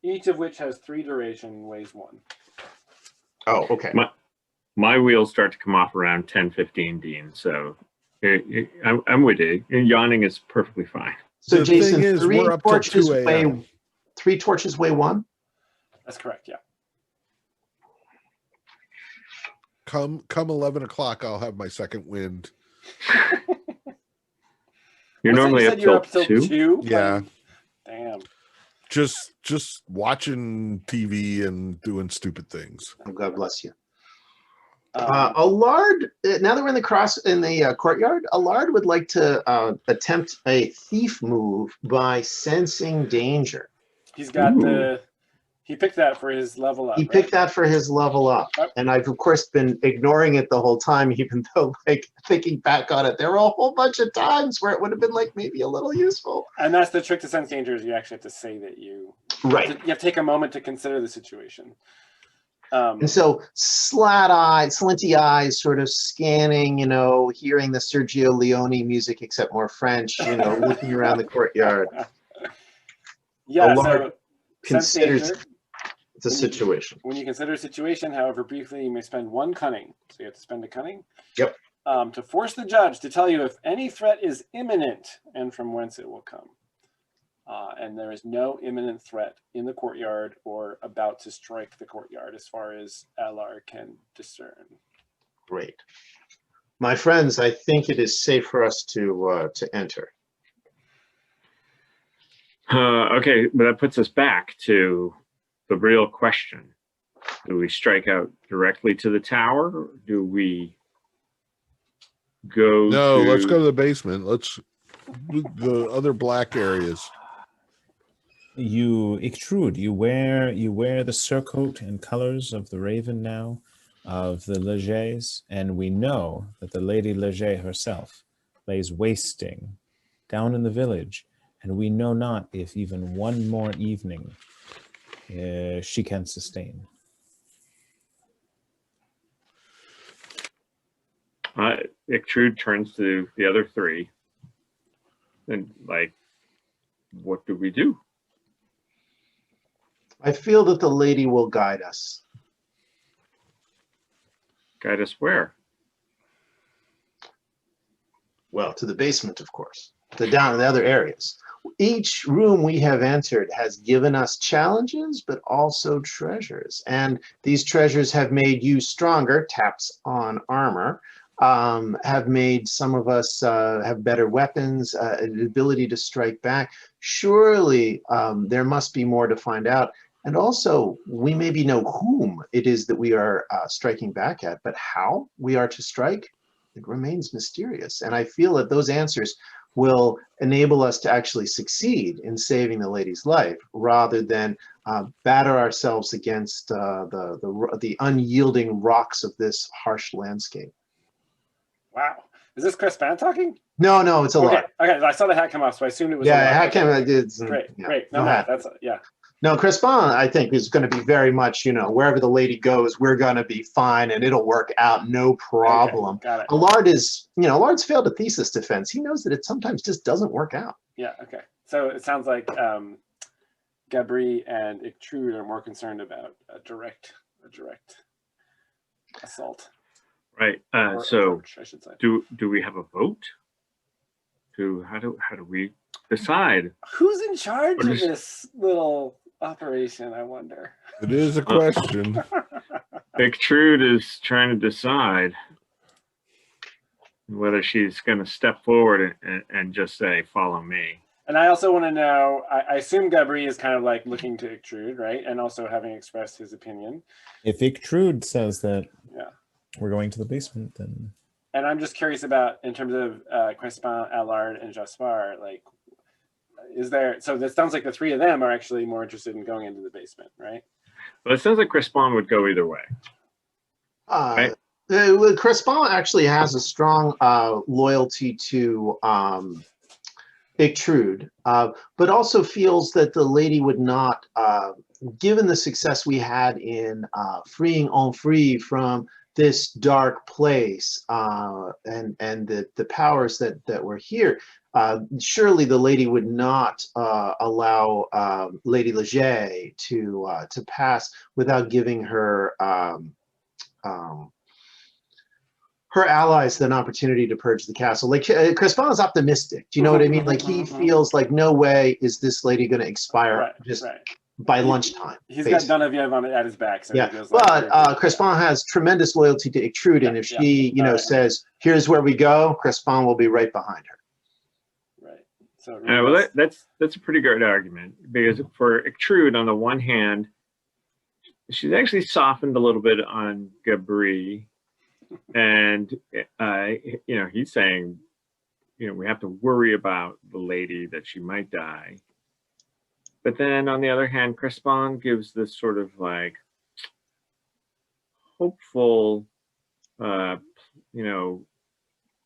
each of which has 3 duration, weighs 1. Oh, okay. My wheels start to come off around 10:15, Dean. So I'm with you. Yawning is perfectly fine. So The Jason, thing is, 3 we're up till torches 2 a.m. weigh 3 torches weigh 1. That's correct. Yeah. Come 11 o'clock, I'll have my second wind. You're normally you up said you're till 2? Yeah. Damn. Just watching TV and doing stupid things. Oh, God bless you. Um, Allard, now that we're in the courtyard, Allard would like to attempt a thief move by sensing danger. He's got Ooh. he picked that for his level up. He right? picked that for his level up, Yep. and I've of course been ignoring it the whole time, even though, like, thinking back on it, there were a whole bunch of times where it would have been like maybe a little useful. And that's the trick to sense danger, is you actually have to say that you Right. you have to take a moment to consider the situation. And so slat-eyed, slinty eyes, sort of scanning, hearing the Sergio Leone music, except more French, looking around the courtyard. Yeah, Allard so sense considers danger. the situation. When you consider a situation, however briefly, you may spend 1 cunning. So you have to spend a cunning. Yep. To force the judge to tell you if any threat is imminent and from whence it will come. And there is no imminent threat in the courtyard or about to strike the courtyard, as far as Allard can discern. Great. My friends, I think it is safe for us to enter. Okay, but that puts us back to the real question. Do we strike out directly to the tower? Or do we go No, to... let's go to the basement. Let's the other black areas. You extrude. You wear the surcoat and colors of the Raven now, of the Legets, and we know that the Lady Leget herself lays wasting down in the village, and we know not if even one more evening she can sustain. Ictrude turns to the other 3 and, like, what do we do? I feel that the lady will guide us. Guide us where? Well, to the basement, of course. Down in the other areas. Each room we have entered has given us challenges, but also treasures. And these treasures have made you stronger, taps on armor, have made some of us have better weapons, an ability to strike back. Surely there must be more to find out. And also, we maybe know whom it is that we are striking back at, but how we are to strike, it remains mysterious. And I feel that those answers will enable us to actually succeed in saving the lady's life, rather than batter ourselves against the unyielding rocks of this harsh landscape. Wow. Is this Chris Van talking? No, it's a lot. Okay, I saw the hat come off, so I assumed it was Yeah, a hat came. It's Great, yeah, great. no No, hat. that's yeah. No, Crispin, I think, is going to be very much, wherever the lady goes, we're going to be fine and it'll work out, no problem. Okay, got it. Allard is, Allard's failed a thesis defense. He knows that it sometimes just doesn't work out. Yeah, okay. So it sounds like Gabri and Ictrude are more concerned about a direct assault. Right. Or So approach, I should say. do we have a vote? How do we decide? Who's in charge Or of just- this little operation, I wonder? It is a question. Ictrude is trying to decide whether she's going to step forward and just say, "Follow me." And I also want to know, I assume Gabri is kind of like looking to Ictrude, right? And also having expressed his opinion. If Ictrude says that Yeah. we're going to the basement, then... And I'm just curious about, in terms of Crespin, Allard, and Jaspar, like, is there, so that sounds like the three of them are actually more interested in going into the basement, right? Well, it sounds like Crispin would go either way. Right? Crespin actually has a strong loyalty to Ictrude, but also feels that the lady would not, given the success we had in freeing Onfrey from this dark place and the powers that were here, surely the lady would not allow Lady Leget to pass without giving her her allies an opportunity to purge the castle. Like Crespin is optimistic. Do you know what I mean? Like he feels like no way is this lady going to expire by lunchtime. He's got Donoviev at his back. So yeah, he goes but Crespin has tremendous loyalty to Ictrude, and if she, says, "Here's where we go," Crespin will be right behind her. Right. So well, that's a pretty good argument, because for Ictrude, on the one hand, she's actually softened a little bit on Gabri. And he's saying, we have to worry about the lady, that she might die. But then on the other hand, Crespin gives this sort of like hopeful,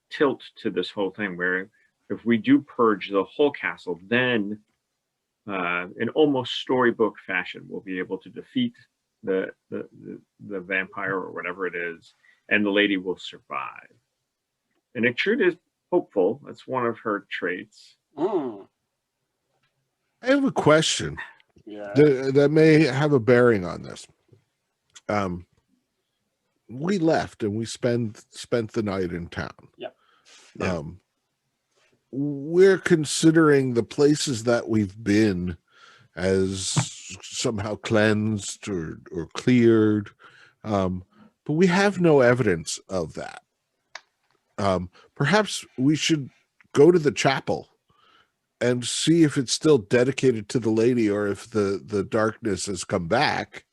tilt to this whole thing, where if we do purge the whole castle, then in almost storybook fashion, we'll be able to defeat the vampire or whatever it is, and the lady will survive. And Ictrude is hopeful. That's one of her traits. Mm. I have a question Yeah. that may have a bearing on this. We left and we spent the night in town. Yeah. We're considering the places that we've been as somehow cleansed or cleared. But we have no evidence of that. Perhaps we should go to the chapel and see if it's still dedicated to the lady, or if the darkness has come back.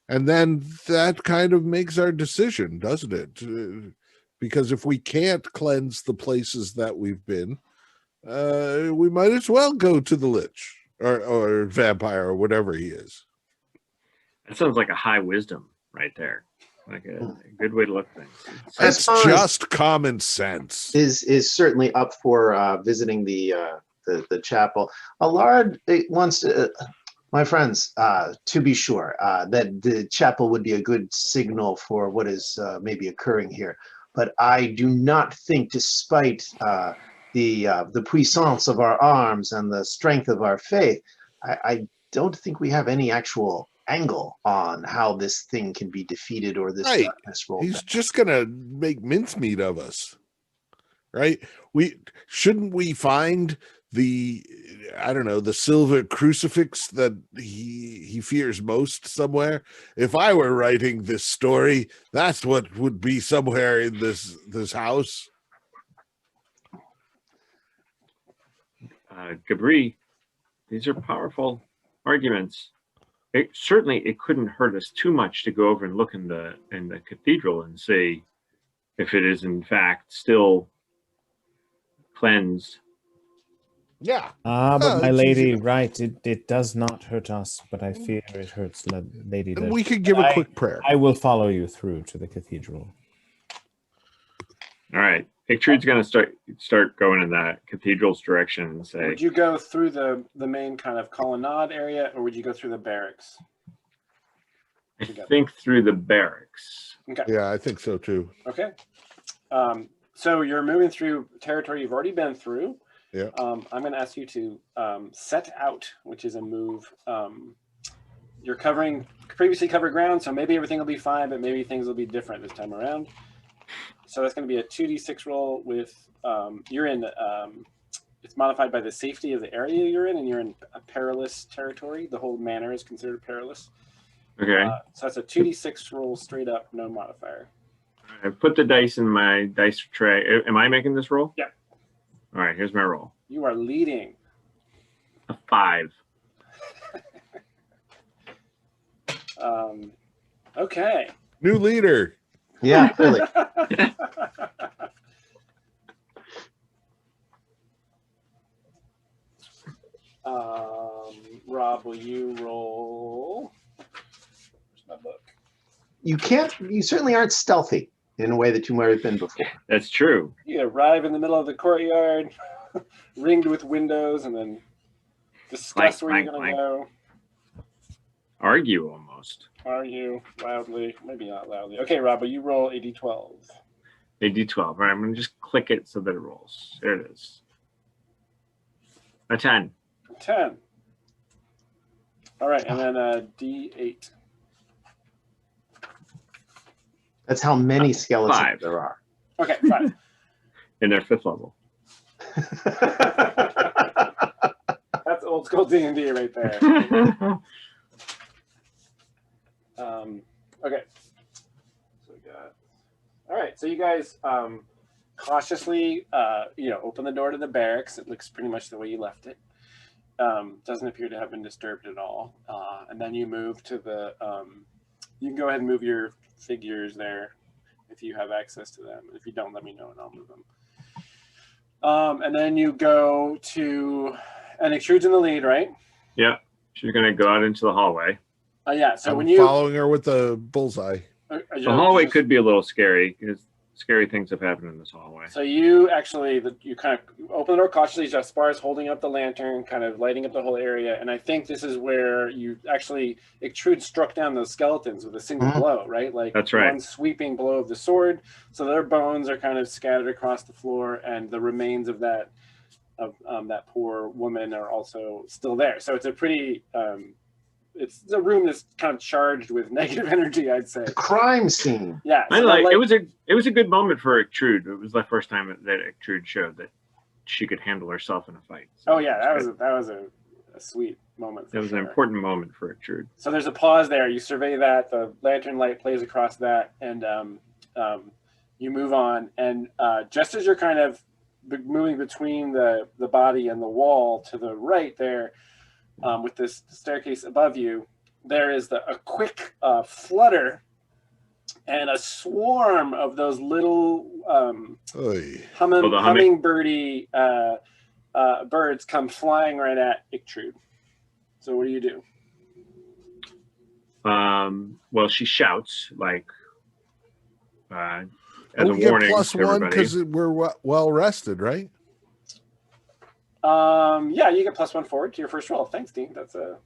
And then that kind of makes our decision, doesn't it? Because if we can't cleanse the places that we've been, we might as well go to the Lich or vampire or whatever he is. That sounds like a high wisdom right there. Like a good way to look at things. It's just common sense. Is certainly up for visiting the chapel. Allard wants to, my friends, to be sure that the chapel would be a good signal for what is maybe occurring here. But I do not think, despite the puissance of our arms and the strength of our faith, I don't think we have any actual angle on how this thing can be defeated or this darkness rolled He's back. just gonna make mincemeat of us, right? Shouldn't we find the silver crucifix that he fears most somewhere? If I were writing this story, that's what would be somewhere in this house. Gabri, these are powerful arguments. It couldn't hurt us too much to go over and look in the cathedral and see if it is in fact still cleansed. Yeah. But my lady, right, it does not hurt us, but I fear it hurts Lady. And we could give a quick prayer. I will follow you through to the cathedral. All right. Ictrude's going to start going in that cathedral's direction and say... Would you go through the main kind of colonnade area, or would you go through the barracks? I think through the barracks. Okay. Yeah, I think so too. Okay. So you're moving through territory you've already been through. Yeah. I'm going to ask you to set out, which is a move. You're covering previously covered ground, so maybe everything will be fine, but maybe things will be different this time around. So that's going to be a 2d6 roll with, you're in, it's modified by the safety of the area you're in, and you're in a perilous territory. The whole manor is considered perilous. Okay. So that's a 2d6 roll straight up, no modifier. I put the dice in my dice tray. Am I making this roll? Yeah. All right, here's my roll. You are leading. A 5. Okay. New leader. Yeah, clearly. Rob, will you roll? Where's my book? You certainly aren't stealthy in a way that you might have been before. That's true. You arrive in the middle of the courtyard, ringed with windows, and then discuss where you're going to go. Argue almost. Argue loudly. Maybe not loudly. Okay, Rob, will you roll a d12? A d12. All right, I'm going to just click it so that it rolls. There it is. A 10. 10. All right, and then a d8. That's how many skeletons 5. there are. Okay, 5. In their 5th level. That's old school D&D right there. Okay. So we got. All right. So you guys cautiously, open the door to the barracks. It looks pretty much the way you left it. Doesn't appear to have been disturbed at all. And then you move to the. You can go ahead and move your figures there if you have access to them. If you don't, let me know and I'll move them. And then you go to, and Extrude's in the lead, right? Yeah. She's going to go out into the hallway. Yeah. So I'm when you following her with the bullseye. The hallway could be a little scary because scary things have happened in this hallway. So you actually, you kind of open the door cautiously. Jaspar is holding up the lantern, kind of lighting up the whole area. And I think this is where you actually, Extrude struck down those skeletons with a single blow, right? Like that's right. One sweeping blow of the sword. So their bones are kind of scattered across the floor, and the remains of that poor woman are also still there. So it's a pretty, it's a room that's kind of charged with negative energy, I'd say. The crime scene. Yeah. So it was a good moment for Extrude. It was the first time that Extrude showed that she could handle herself in a fight. So oh yeah, that was a sweet moment. That was an important moment for Extrude. So there's a pause there. You survey that. The lantern light plays across that, and you move on. And just as you're kind of moving between the body and the wall to the right there, with this staircase above you, there is a quick flutter and a swarm of those little hummingbirdie birds come flying right at Ictrude. So what do you do? Well, she shouts like as And a we get warning plus to one everybody. because we're well rested, right? Yeah, you get +1 forward to your first roll. Thanks, Dean. That's a.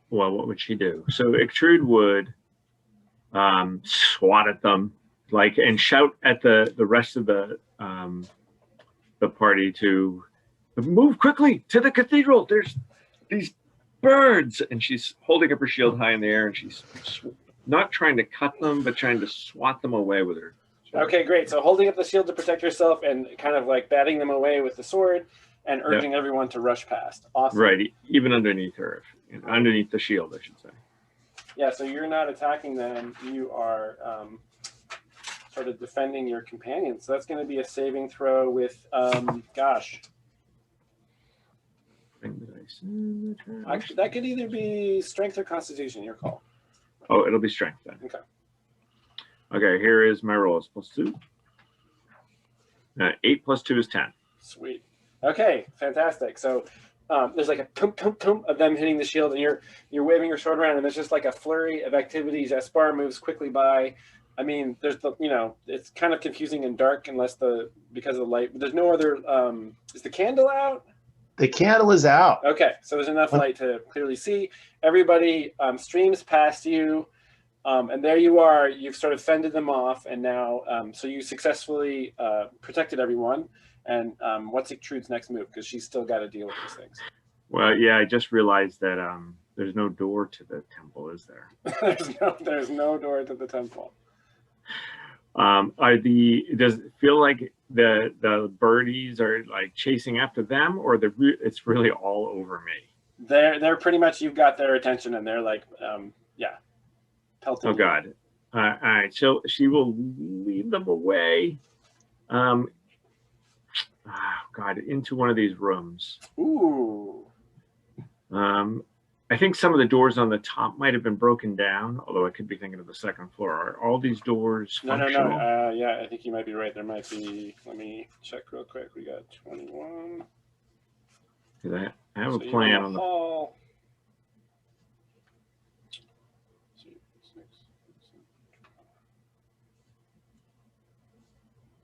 Well, what would she do? So Ictrude would swat at them, and shout at the rest of the party to move quickly to the cathedral. There's these birds, and she's holding up her shield high in the air, and she's not trying to cut them, but trying to swat them away with her. Okay, great. So holding up the shield to protect yourself and kind of like batting them away with the sword and urging everyone to rush past. Awesome. Right, even underneath her, underneath the shield, I should say. Yeah, so you're not attacking them. You are sort of defending your companions. So that's going to be a saving throw with, Actually, that could either be strength or constitution, your call. Oh, it'll be strength then. Okay. Okay, here is my rolls. +2. 8 + 2 is 10. Sweet. Okay, fantastic. So there's like a tum of them hitting the shield, and you're waving your sword around, and there's just like a flurry of activities. Jaspar moves quickly by. I mean, there's it's kind of confusing and dark because of the light. But there's no other. Is the candle out? The candle is out. Okay, so there's enough light to clearly see. Everybody streams past you. And there you are. You've sort of fended them off, and now, so you successfully protected everyone. And what's Ictrude's next move? Because she's still got to deal with these things. Well, yeah, I just realized that there's no door to the temple, is there? there's no door to the temple. Does it feel like the birdies are like chasing after them, or it's really all over me? They're pretty much, you've got their attention, and they're like, pelting. Oh God! All right, so she will lead them away. Oh God, into one of these rooms. Ooh. I think some of the doors on the top might have been broken down, although I could be thinking of the second floor. Are all these doors functional? No. Yeah, I think you might be right. There might be. Let me check real quick. We got 21. I have So a plan on the. hall.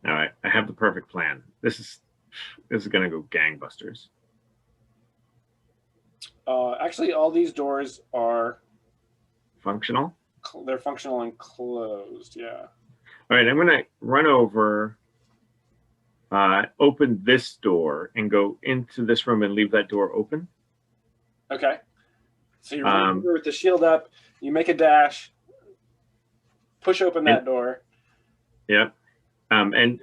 All right, I have the perfect plan. This is going to go gangbusters. Actually, all these doors are Functional. they're functional and closed. Yeah. All right, I'm going to run over, open this door, and go into this room and leave that door open. Okay. So you run over with the shield up. You make a dash. Push open that door. Yep. And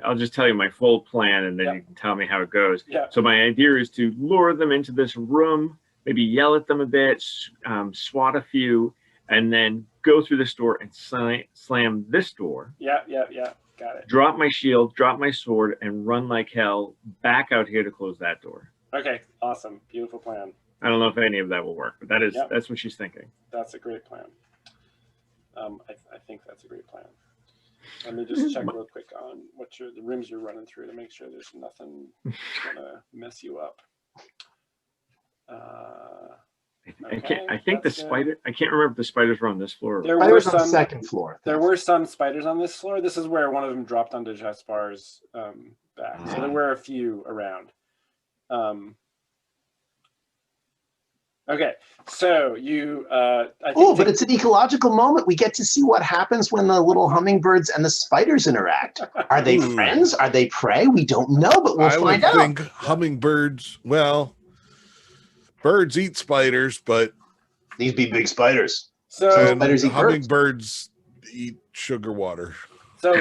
I'll just tell you my full plan, and then you can tell me how it goes. Yeah. So my idea is to lure them into this room, maybe yell at them a bit, swat a few, and then go through this door and slam this door. Yeah. Got it. Drop my shield, drop my sword, and run like hell back out here to close that door. Okay. Awesome. Beautiful plan. I don't know if any of that will work, but that's what she's thinking. That's a great plan. I think that's a great plan. Let me just check real quick on the rooms you're running through to make sure there's nothing gonna mess you up. I think the spider. I can't remember if the spiders were on this floor. There Spiders were on the some second floor. There were some spiders on this floor. This is where one of them dropped onto Jaspar's back. So there were a few around. Okay, so you. But it's an ecological moment. We get to see what happens when the little hummingbirds and the spiders interact. Are they friends? Are they prey? We don't know, but we'll find out. I would think hummingbirds. Well, birds eat spiders, but these be big spiders. So spiders eat hummingbirds eat sugar water. So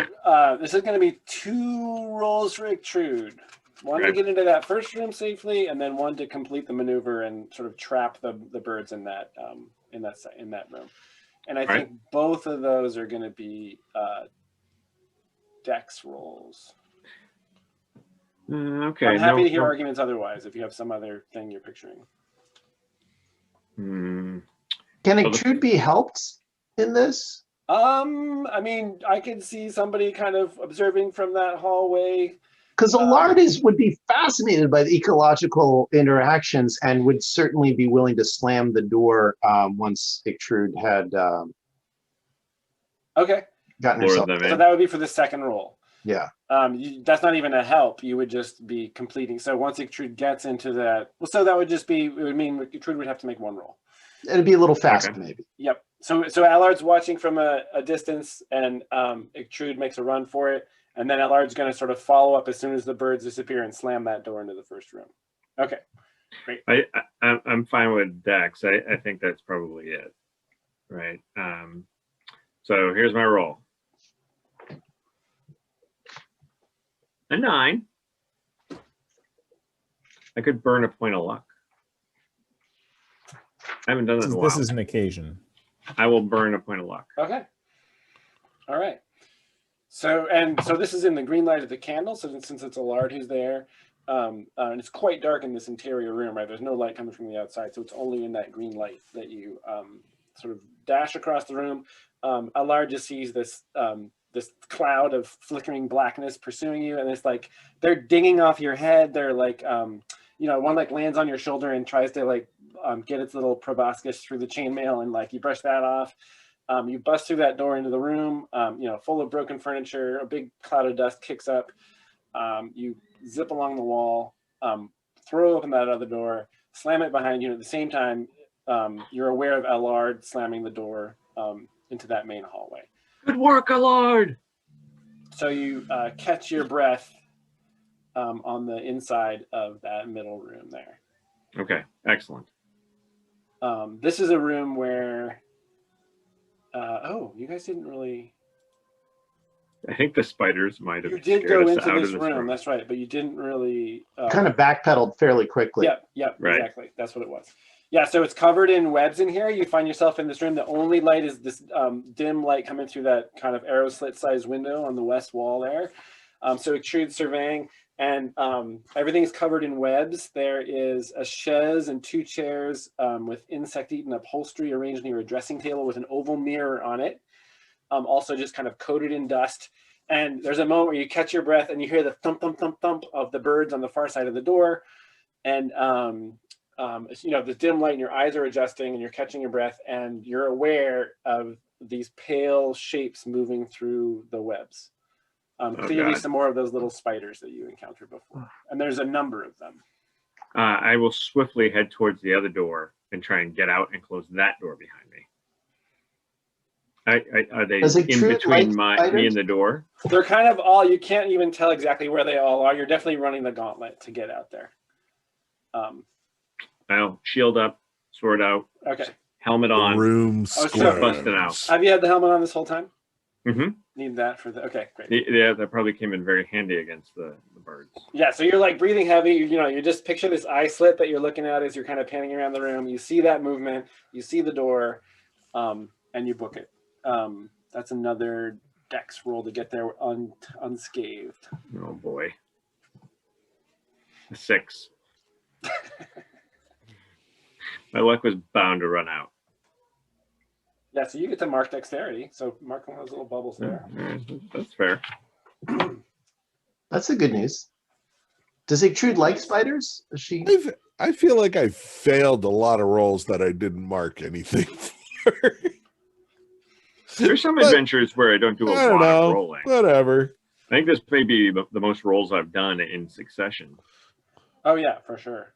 this is going to be 2 rolls for Extrude. One to get into that first room safely, and then one to complete the maneuver and sort of trap the birds in that room. And I think both of those are going to be dex rolls. Okay. I'm happy to hear arguments otherwise if you have some other thing you're picturing. Can Extrude be helped in this? I mean, I could see somebody kind of observing from that hallway. Because Allard would be fascinated by the ecological interactions and would certainly be willing to slam the door once Extrude had gotten herself. So that would be for the second roll. Yeah. That's not even a help. You would just be completing. So once Extrude gets into that, so that would just be, it would mean Extrude would have to make 1 roll. It'd be a little faster, maybe. Yep. So Allard's watching from a distance, and Extrude makes a run for it. And then Allard's going to sort of follow up as soon as the birds disappear and slam that door into the first room. Okay, great. I'm fine with Dex. I think that's probably it, right? So here's my roll. A 9. I could burn a point of luck. I haven't done that in a while. This is an occasion. I will burn a point of luck. Okay. All right. So this is in the green light of the candle. So since it's Allard who's there, and it's quite dark in this interior room, right? There's no light coming from the outside, so it's only in that green light that you sort of dash across the room. Allard just sees this this cloud of flickering blackness pursuing you, and it's like they're dinging off your head. They're like, one like lands on your shoulder and tries to like get its little proboscis through the chainmail, and like you brush that off. You bust through that door into the room, full of broken furniture. A big cloud of dust kicks up. You zip along the wall, throw open that other door, slam it behind you. And at the same time, you're aware of Allard slamming the door into that main hallway. Good work, Allard! So you catch your breath on the inside of that middle room there. Okay, excellent. This is a room where you guys didn't really. I think the spiders might have. You did go into this room. That's right, but you didn't really. Kind of backpedaled fairly quickly. Yep, right. Exactly. That's what it was. Yeah, so it's covered in webs in here. You find yourself in this room. The only light is this dim light coming through that kind of arrow slit sized window on the west wall there. So Extrude surveying. And everything's covered in webs. There is a chaise and 2 chairs with insect-eaten upholstery arranged near a dressing table with an oval mirror on it, also just kind of coated in dust. And there's a moment where you catch your breath and you hear the thump, thump, thump, thump of the birds on the far side of the door. And, you know, the dim light and your eyes are adjusting and you're catching your breath and you're aware of these pale shapes moving through the webs. Clearly God. some more of those little spiders that you encountered before. And there's a number of them. I will swiftly head towards the other door and try and get out and close that door behind me. Are they in between me and the door? They're kind of all, you can't even tell exactly where they all are. You're definitely running the gauntlet to get out there. I'll shield up, sword out, Okay. helmet on. Room sure. Busting out. Have you had the helmet on this whole time? Mm-hmm. Need that for the, okay, great. Yeah, that probably came in very handy against the birds. Yeah, so you're like breathing heavy, you know, you just picture this eye slit that you're looking at as you're kind of panning around the room. You see that movement, you see the door, and you book it. That's another dex roll to get there unscathed. Oh boy. A 6. My luck was bound to run out. Yeah, so you get to mark dexterity. So mark one of those little bubbles there. That's fair. That's the good news. Does Trude like spiders? Is she? I feel like I failed a lot of rolls that I didn't mark anything for. There's some adventures where I don't do a lot of rolling. Whatever. I think this may be the most rolls I've done in succession. Oh yeah, for sure.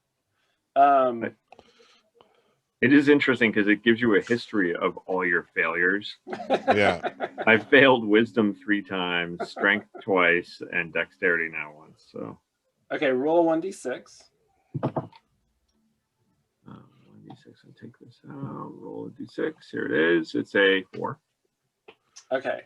It is interesting because it gives you a history of all your failures. Yeah. I failed wisdom 3 times, strength twice, and dexterity now once. So. Okay, roll 1d6. 1d6. I'll take this out. Roll a d6. Here it is. It's a 4. Okay.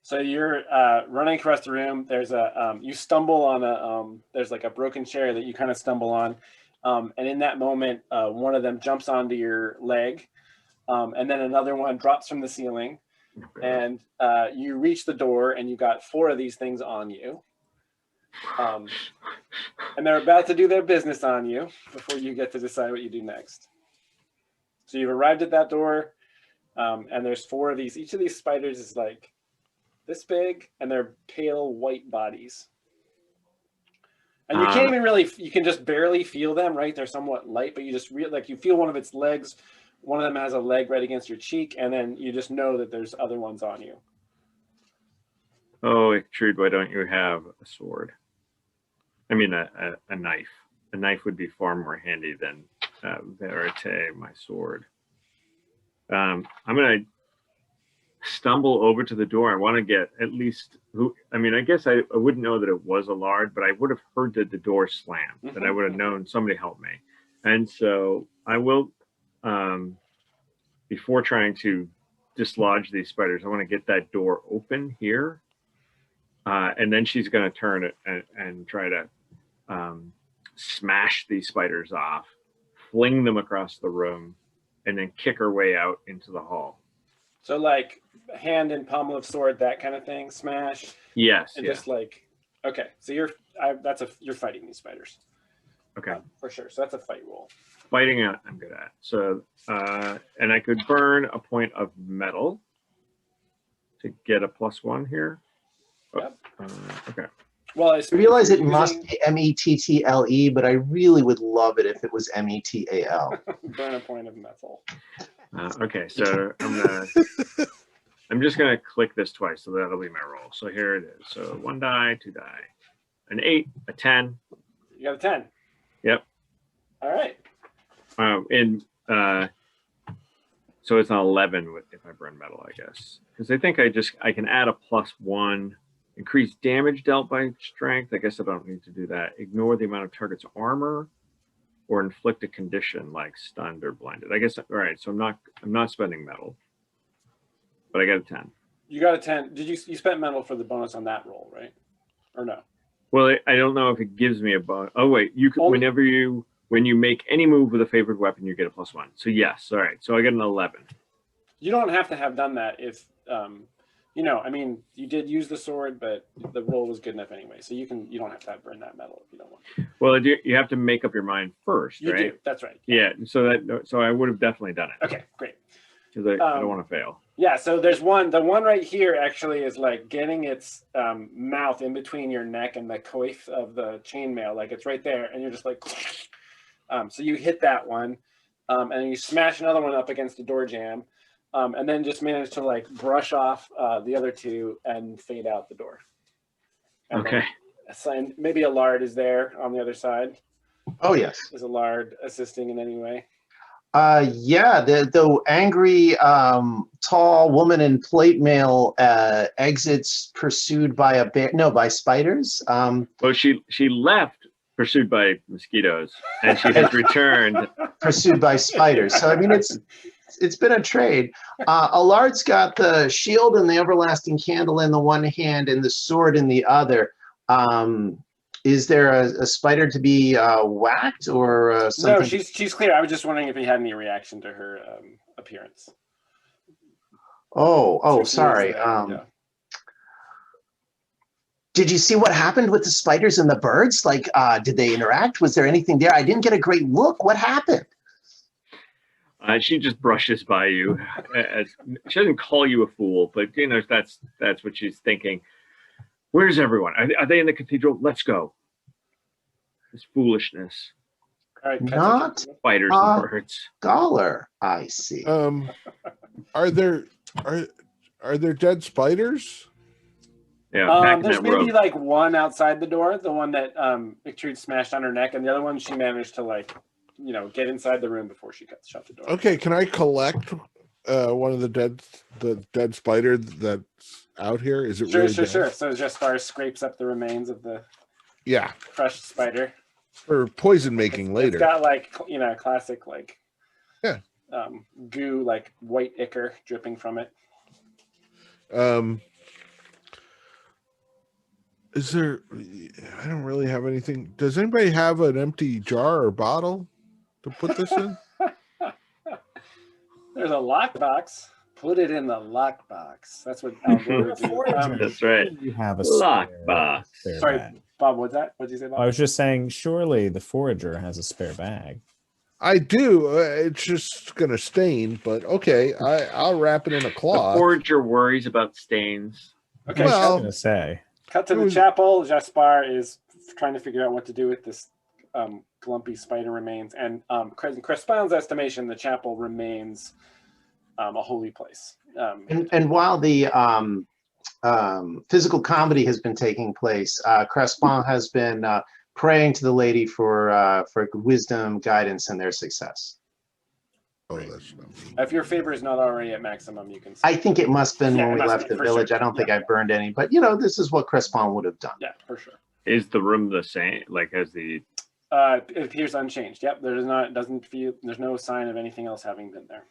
So you're running across the room. There's a you stumble on a there's like a broken chair that you kind of stumble on, and in that moment, one of them jumps onto your leg, and then another one drops from the ceiling, and you reach the door, and you got 4 of these things on you, and they're about to do their business on you before you get to decide what you do next. So you've arrived at that door, and there's 4 of these. Each of these spiders is like this big, and they're pale white bodies. And you can't even really, you can just barely feel them, right? They're somewhat light, but you just like you feel one of its legs. One of them has a leg right against your cheek, and then you just know that there's other ones on you. Oh, Trude, why don't you have a sword? I mean, a knife. A knife would be far more handy than Verite, my sword. I'm going to stumble over to the door. I want to get at least I mean, I guess I wouldn't know that it was a lard, but I would have heard that the door slam, that I would have known somebody helped me. And so I will, before trying to dislodge these spiders, I want to get that door open here. And then she's going to turn it and try to smash these spiders off, fling them across the room, and then kick her way out into the hall. So like hand and pommel of sword, that kind of thing, smash. Yes. And just like, okay, so you're fighting these spiders. Okay. For sure. So that's a fight roll. Fighting I'm good at. So and I could burn a point of metal to get a +1 here. Yep. Okay. Well, I realize it must be METTLE, but I really would love it if it was METAL. Burn a point of metal. Okay, so I'm just gonna click this twice, so that'll be my roll. So here it is. So 1 die, 2 die, an 8, a 10. You got a 10. Yep. All right. So it's an 11 if I burn metal, I guess, because I think I can add a +1. Increase damage dealt by strength. I guess I don't need to do that. Ignore the amount of target's armor, or inflict a condition like stunned or blinded. I guess. All right. So I'm not spending metal, but I got a 10. You got a 10. Did you spent metal for the bonus on that roll, right? Or no? Well, I don't know if it gives me a bonus. Oh wait, you can when you make any move with a favored weapon, you get a +1. So yes. All right. So I get an 11. You don't have to have done that if you know, I mean, you did use the sword, but the roll was good enough anyway. So you don't have to burn that metal if you don't want. Well, you have to make up your mind first, You right? do. That's right. Yeah. So I would have definitely done it. Okay, great. Because I don't want to fail. Yeah, so there's one. The one right here actually is like getting its mouth in between your neck and the coif of the chainmail. Like it's right there, and you're just like, so you hit that one, and you smash another one up against the door jamb, and then just manage to like brush off the other two and fade out the door. And Okay. then, maybe a lard is there on the other side. Oh, yes. Is a lard assisting in any way? Yeah, the angry tall woman in plate mail exits pursued by a bear. No, by spiders. Well, she left pursued by mosquitoes, and she has returned pursued by spiders. So I mean, it's been a trade. Alard's got the shield and the everlasting candle in the one hand and the sword in the other. Is there a spider to be whacked or something? No, she's clear. I was just wondering if he had any reaction to her appearance. Oh, sorry. Yeah. Did you see what happened with the spiders and the birds? Like, did they interact? Was there anything there? I didn't get a great look. What happened? She just brushes by you. She doesn't call you a fool, but you know that's what she's thinking. Where's everyone? Are they in the cathedral? Let's go. This foolishness. All right, Not spiders and birds. Scholar, I see. Are there dead spiders? Yeah. There's maybe like one outside the door, the one that Victrude smashed on her neck, and the other one she managed to like, you know, get inside the room before she shut the door. Okay, can I collect one of the dead spider that's out here? Is it Sure, really sure, dead? sure. So Jaspar scrapes up the remains of the crushed spider. For poison making later. It's got like, you know, classic like Yeah. Goo, like white ichor dripping from it. Is there? I don't really have anything. Does anybody have an empty jar or bottle to put this in? There's a lockbox. Put it in the lockbox. That's what Al Gore would do. That's right. You have a Lockbox. spare Sorry, bag. Bob, what's that? What did you say, Bob? I was just saying, surely the forager has a spare bag. I do. It's just gonna stain, but okay. I'll wrap it in a The cloth. forager worries about stains. Okay, I was Well- going to say. cut to the chapel. Jaspar is trying to figure out what to do with this glumpy spider remains. And in Crespin's estimation, the chapel remains a holy place. And while the physical comedy has been taking place, Crespin has been praying to the lady for wisdom, guidance, and their success. Oh, that's not. If your favor is not already at maximum, you can. I think it must have been Yeah, when it we must left be, the for village. sure. I don't think I burned any, but you know, this is what Crespin would have done. Yeah, for sure. Is the room the same? Like as the It appears unchanged. Yep, there's not. Doesn't feel. There's no sign of anything else having been there.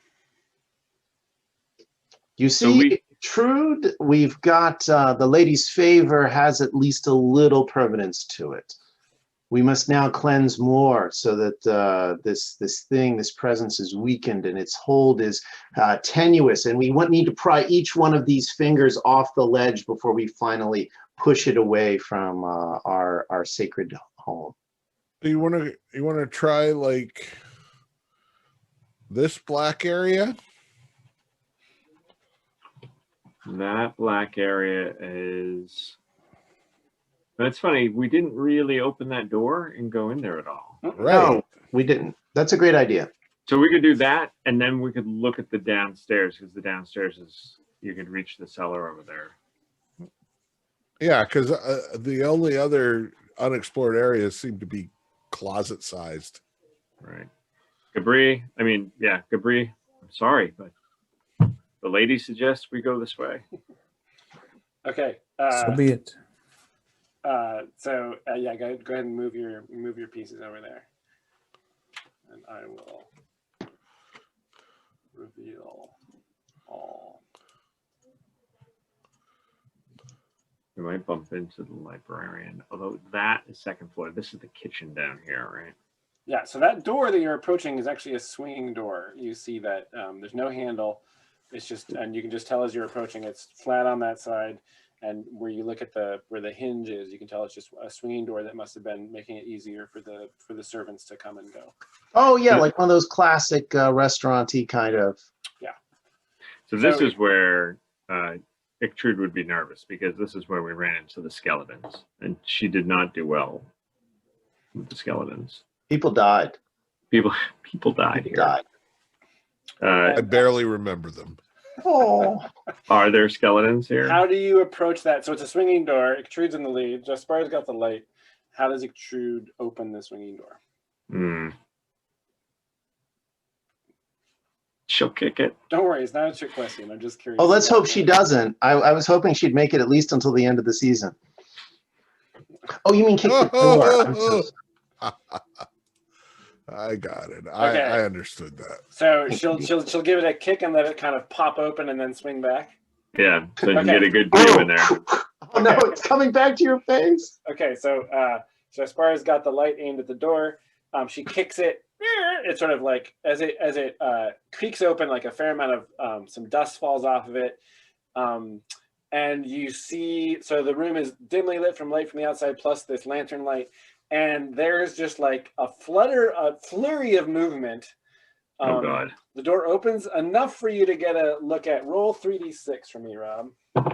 You see, Trude, we've got the lady's favor has at least a little permanence to it. We must now cleanse more so that this presence is weakened and its hold is tenuous. And we need to pry each one of these fingers off the ledge before we finally push it away from our sacred home. You want to try like this black area? that black area is. That's funny. We didn't really open that door and go in there at all. Right. No, we didn't. That's a great idea. So we could do that, and then we could look at the downstairs, because the downstairs is, you could reach the cellar over there. Yeah, because the only other unexplored areas seem to be closet sized. Right. Gabri, Gabri, I'm sorry, but the lady suggests we go this way. Okay. So be it. So yeah, go ahead and move your pieces over there, and I will reveal all. We might bump into the librarian, although that is second floor. This is the kitchen down here, right? Yeah. So that door that you're approaching is actually a swinging door. You see that there's no handle. It's just, and you can just tell as you're approaching, it's flat on that side. And where you look at where the hinge is, you can tell it's just a swinging door that must have been making it easier for the servants to come and go. Oh yeah, like one of those classic restaurant-y kind of. Yeah. So this is where Ictrude would be nervous, because this is where we ran into the skeletons, and she did not do well with the skeletons. People died. People died here. Died. I barely remember them. Oh. Are there skeletons here? How do you approach that? So it's a swinging door. Ictrude's in the lead. Jaspar's got the light. How does Ictrude open the swinging door? She'll kick it. Don't worry, it's not a trick question. I'm just curious. Oh, let's hope she doesn't. I was hoping she'd make it at least until the end of the season. Oh, you mean kick the door? I'm so I got it. Okay. I understood that. So she'll give it a kick and let it kind of pop open and then swing back. Yeah, so you can get a good view in there. Oh no, it's coming back to your face. Okay, so Jaspar's got the light aimed at the door. She kicks it. It's sort of like as it creaks open, like a fair amount of some dust falls off of it, and you see. So the room is dimly lit from light from the outside, plus this lantern light, and there's just like a flurry of movement. Oh God! The door opens enough for you to get a look at. Roll 3d6 for me, Rob. All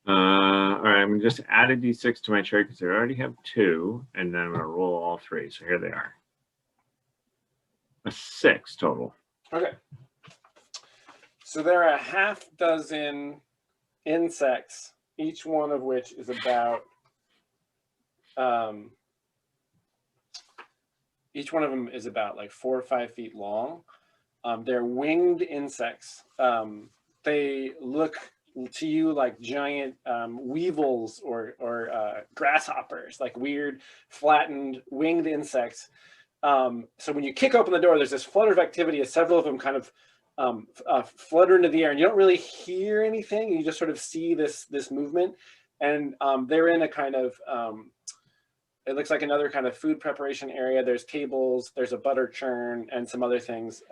right, I'm gonna just add a d6 to my tray because I already have 2, and then I'm gonna roll all 3. So here they are. A 6 total. Okay. So there are a half dozen insects, each one of which is about each one of them is about like 4 or 5 feet long. They're winged insects. They look to you like giant weevils or grasshoppers, like weird flattened winged insects. So when you kick open the door, there's this flutter of activity as several of them kind of flutter into the air, and you don't really hear anything. You just sort of see this movement, and they're in a kind of it looks like another kind of food preparation area. There's tables, there's a butter churn, and some other things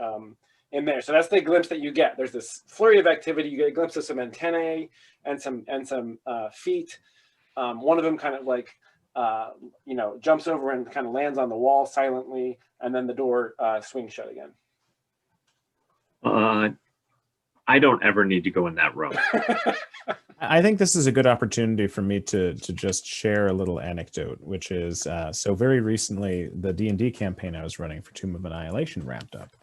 in there. So that's the glimpse that you get. There's this flurry of activity. You get a glimpse of some antennae and some feet. One of them kind of like jumps over and kind of lands on the wall silently, and then the door swings shut again. I don't ever need to go in that room. I think this is a good opportunity for me to just share a little anecdote, which is, so very recently, the D&D campaign I was running for Tomb of Annihilation wrapped up,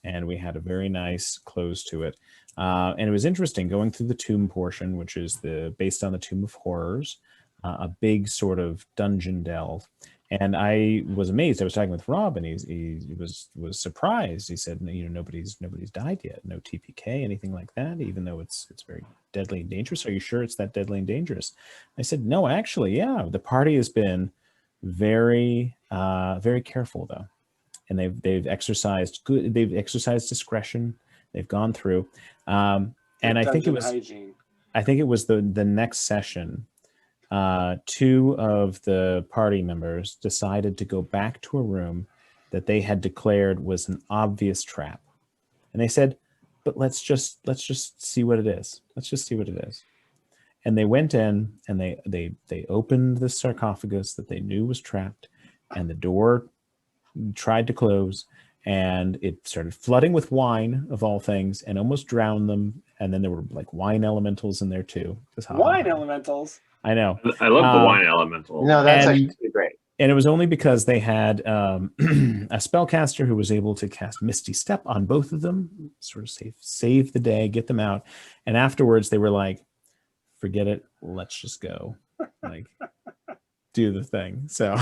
and we had a very nice close to it. And it was interesting going through the tomb portion, which is based on the Tomb of Horrors, a big sort of dungeon delve. And I was amazed. I was talking with Rob, and he was surprised. He said, nobody's died yet, no TPK, anything like that, even though it's very deadly and dangerous. Are you sure it's that deadly and dangerous? I said, no, actually, yeah. The party has been very, very careful though, and they've exercised discretion. They've gone through, and I think it was the next session. 2 of the party members decided to go back to a room that they had declared was an obvious trap. And they said, but let's just see what it is. Let's just see what it is. And they went in and they opened the sarcophagus that they knew was trapped, and the door tried to close, and it started flooding with wine of all things and almost drowned them. And then there were like wine elementals in there too. Wine elementals? I know. I love the wine elemental. No, that's actually great. And it was only because they had a spellcaster who was able to cast Misty Step on both of them, sort of save the day, get them out. And afterwards they were like, forget it, let's just go. Like, do the thing. So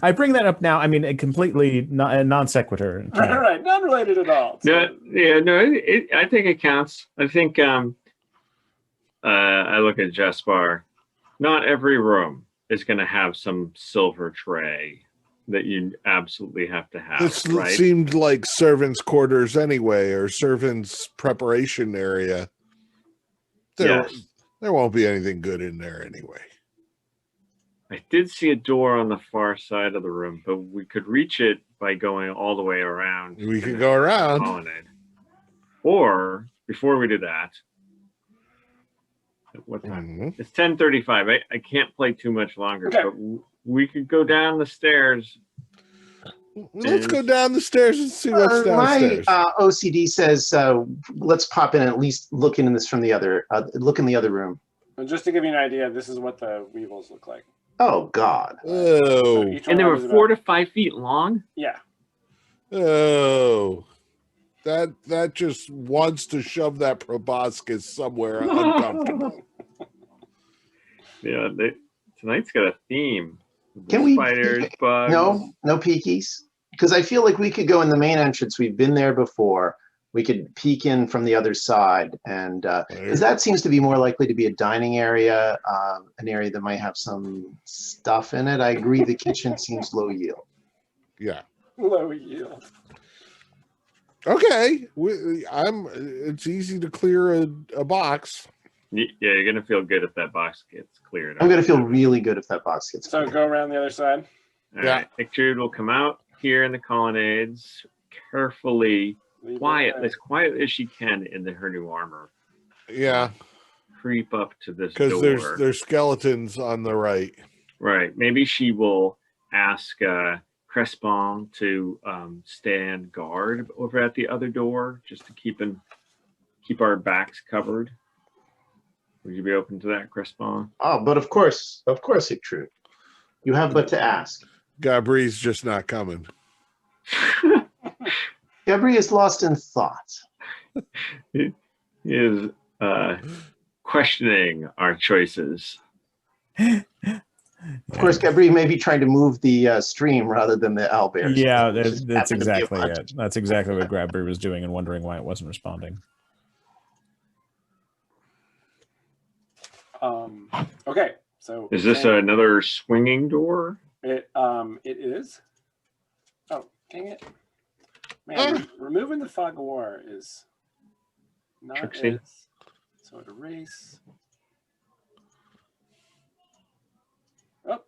I bring that up now. I mean, a completely non sequitur. Right, not related at all. So. I think it counts. I think I look at Jaspar. Not every room is going to have some silver tray that you absolutely have to have. This right? seemed like servants' quarters anyway, or servants' preparation area. There won't be anything good in there anyway. I did see a door on the far side of the room, but we could reach it by going all the way around. We could go around. Colonnade. Or before we do that, at what time? Mhm. It's 10:35. I can't play too much longer, Okay. but we could go down the stairs. Let's go down the stairs and see what's downstairs. My OCD says let's pop in and at least look in this from the other look in the other room. And just to give you an idea, this is what the weevils look like. Oh God. Oh, Each And one they were is about- 4 to 5 feet long. Yeah. oh, that just wants to shove that proboscis somewhere uncomfortable. Yeah, tonight's got a theme. Can we- Spiders, bugs. No peekies? Because I feel like we could go in the main entrance. We've been there before. We could peek in from the other side, and because that seems to be more likely to be a dining area, an area that might have some stuff in it. I agree. The kitchen seems low yield. Yeah. Low yield. Okay. It's easy to clear a box. Yeah, you're gonna feel good if that box gets cleared. I'm gonna feel really good if that box gets. So go around the other side. All Yeah. right. Ictrude will come out here in the colonnades, carefully, as quiet as she can in her new armor. Yeah, Creep up to this because door. there's skeletons on the right. Right. Maybe she will ask Crespon to stand guard over at the other door, just to keep our backs covered. Would you be open to that, Crespon? Oh, but of course, Ictrude. You have but to ask. Gabri's just not coming. Gabri is lost in thought. He is questioning our choices. Of course, Gabri may be trying to move the stream rather than the owlbears. Yeah, which just that's happened to be a exactly bunch. it. That's exactly what Grabber was doing and wondering why it wasn't responding. Okay. So Is this another swinging door? it is. Oh, dang it. Man, removing the fog of war is not Tricksy. as so it erase. Oh,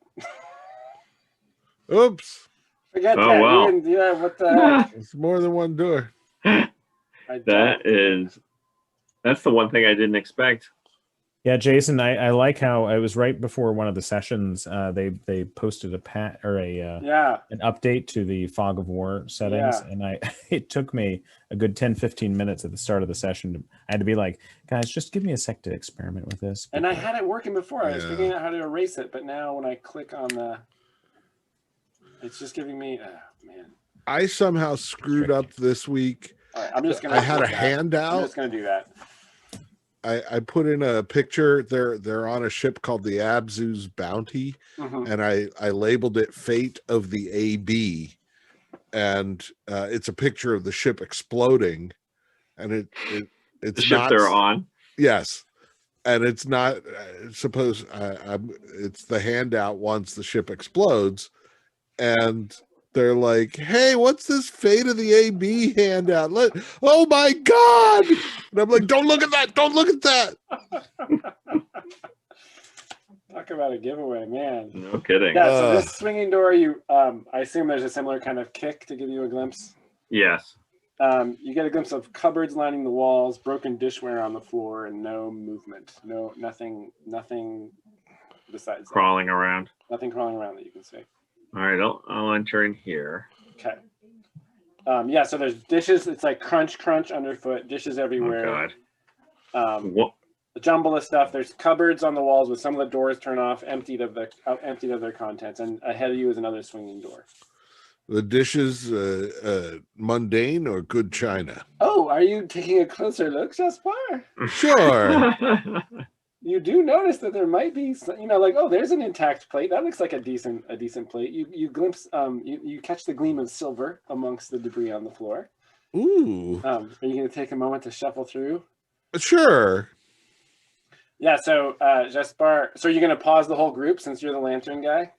Oops. forget Oh, that. wow. Yeah, what the heck? It's more than one door. I don't- That's the one thing I didn't expect. Yeah, Jason, I like how it was right before one of the sessions. They posted yeah. an update to the Fog of War settings, Yeah. and it took me a good 10-15 minutes at the start of the session. I had to be like, guys, just give me a sec to experiment with this. And I had it working before. I was Yeah. figuring out how to erase it, but now when I click on it's just giving me. Oh man. I somehow screwed up this week. All right, I'm just gonna. I had a do that. I'm handout. just gonna do that. I put in a picture. They're on a ship called the Abzu's Bounty, Mhm. and I labeled it "Fate of the AB," and it's a picture of the ship exploding, and The it's ship not they're on. Yes, and it's not it's the handout once the ship explodes, and they're like, "Hey, what's this Fate of the AB handout? Oh my God!" And I'm like, "Don't look at that! Don't look at that!" Talk about a giveaway, man. No kidding. Yeah. So this swinging door, I assume there's a similar kind of kick to give you a glimpse. Yes. You get a glimpse of cupboards lining the walls, broken dishware on the floor, and no movement. Nothing besides that. Crawling around. Nothing crawling around that you can see. All right, I'll enter in here. Okay. Yeah, so there's dishes. It's like crunch, crunch underfoot. Dishes Oh everywhere. God. What? A jumble of stuff. There's cupboards on the walls with some of the doors turned off, emptied of their contents. And ahead of you is another swinging door. The dishes, mundane or good china? Oh, are you taking a closer look, Jaspar? Sure. You do notice that there might be, like, oh, there's an intact plate. That looks like a decent plate. You glimpse, you catch the gleam of silver amongst the debris on the floor. Ooh, Are you going to take a moment to shuffle through? sure. Yeah. So, Jaspar, so you're going to pause the whole group since you're the lantern guy?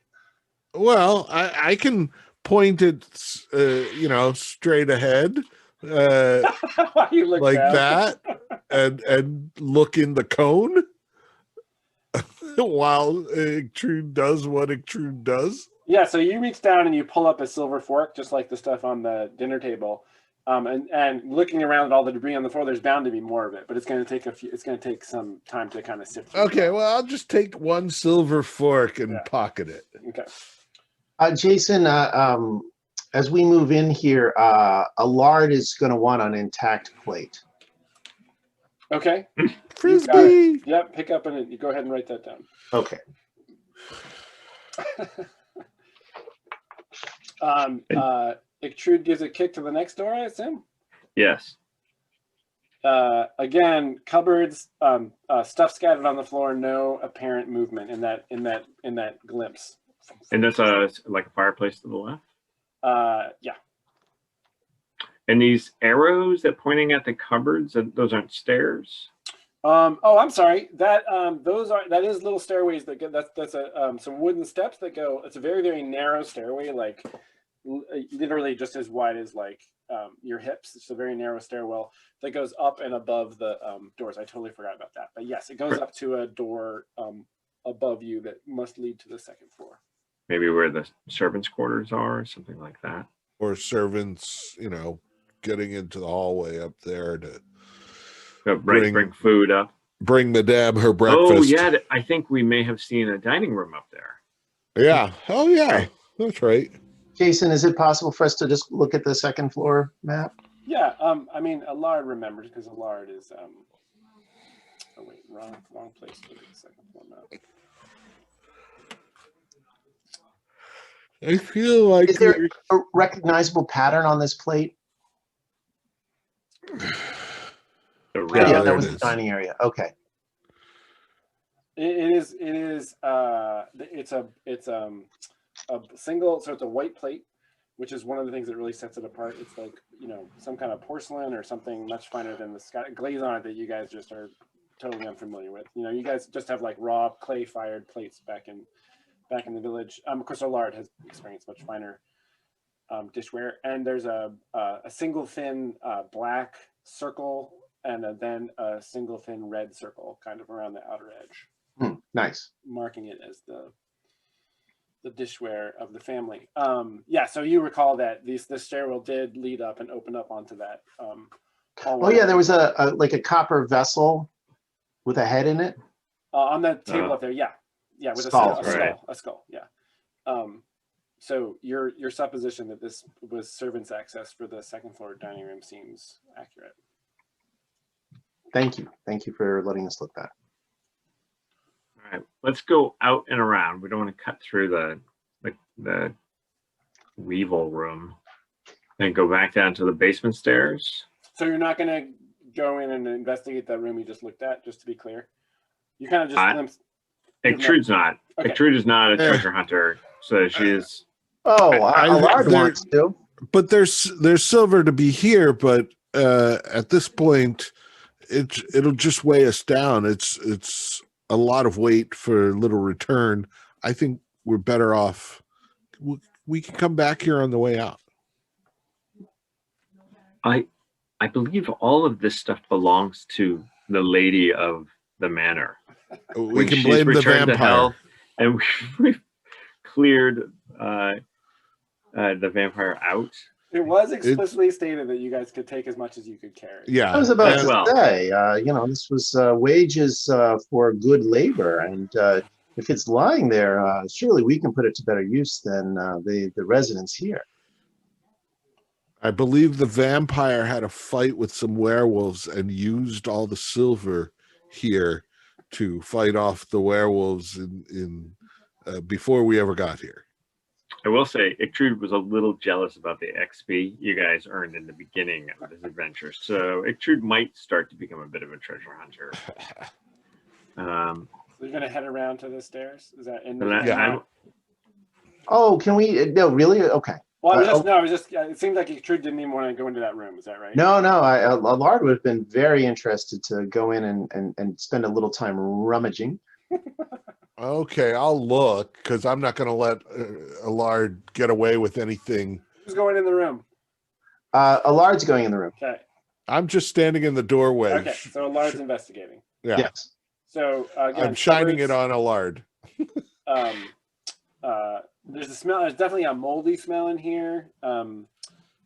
Well, I can point it, straight ahead, Why you look like down? that, and look in the cone while Ictrude does what Ictrude does. Yeah. So you reach down and you pull up a silver fork, just like the stuff on the dinner table, And looking around at all the debris on the floor, there's bound to be more of it, but it's going to take it's going to take some time to kind of sift through. Okay, well, I'll just take one silver fork and pocket it. Okay. Jason, as we move in here, a lard is going to want an intact plate. Okay. Frisbee. Yep. Pick up and you go ahead and write that down. Okay. Ictrude gives a kick to the next door, I assume. Yes. Again, cupboards, stuff scattered on the floor, no apparent movement in that glimpse. And there's like a fireplace to the left. Yeah. And these arrows that pointing at the cupboards, those aren't stairs. Oh, I'm sorry. That is little stairways that get that's some wooden steps that go. It's a very, very narrow stairway, like literally just as wide as like your hips. It's a very narrow stairwell that goes up and above the doors. I totally forgot about that. But yes, it goes up to a door above you that must lead to the second floor. Maybe where the servants' quarters are, or something like that. Or servants, getting into the hallway up there to bring food up. Bring Madame her breakfast. Oh, yeah. I think we may have seen a dining room up there. Yeah. Oh, yeah. That's right. Jason, is it possible for us to just look at the second floor map? Yeah. I mean, Allard remembered because Allard is. Oh wait, wrong place to look at the second floor map. I feel like. Is there a recognizable pattern on this plate? Yeah, that was the dining area. Okay. It's a single, so it's a white plate, which is one of the things that really sets it apart. It's like, some kind of porcelain or something much finer than the glaze on it that you guys just are totally unfamiliar with. You guys just have like raw clay fired plates back in the village. Of course, Allard has experienced much finer dishware, and there's a single thin black circle and then a single thin red circle kind of around the outer edge. Nice. Marking it as the dishware of the family. Yeah, so you recall that this stairwell did lead up and open up onto that hallway. Oh yeah, there was a copper vessel with a head in it. On the table up there, yeah, with skull. A skull, yeah. So your supposition that this was servants' access for the second floor dining room seems accurate. Thank you for letting us look that. All right, let's go out and around. We don't want to cut through the Weevil room and go back down to the basement stairs. So you're not going to go in and investigate that room you just looked at, just to be clear? You kind of just glimpsed. Ictrude's not. Okay. Ictrude is not a treasure hunter, so she's. Oh, Allard wants to. But there's silver to be here, but at this point, it'll just weigh us down. It's a lot of weight for little return. I think we're better off. We can come back here on the way out. I believe all of this stuff belongs to the lady of the manor. We can blame the vampire. And we've cleared the vampire out. It was explicitly stated that you guys could take as much as you could carry. Yeah, I was about to say, this was wages for good labor, and if it's lying there, surely we can put it to better use than the residents here. I believe the vampire had a fight with some werewolves and used all the silver here to fight off the werewolves in before we ever got here. I will say, Ictrude was a little jealous about the XP you guys earned in the beginning of this adventure, so Ictrude might start to become a bit of a treasure hunter. So you're gonna head around to the stairs? Is that in the? Yeah. Oh, can we? No, really? Okay. Well, it seemed like Ictrude didn't even want to go into that room. Is that right? No. Allard would have been very interested to go in and spend a little time rummaging. Okay, I'll look, because I'm not going to let Allard get away with anything. Who's going in the room? Allard's going in the room. Okay. I'm just standing in the doorway. Okay, so Allard's investigating. Yeah. Yes. So again, I'm shining it on Allard. There's a smell. There's definitely a moldy smell in here.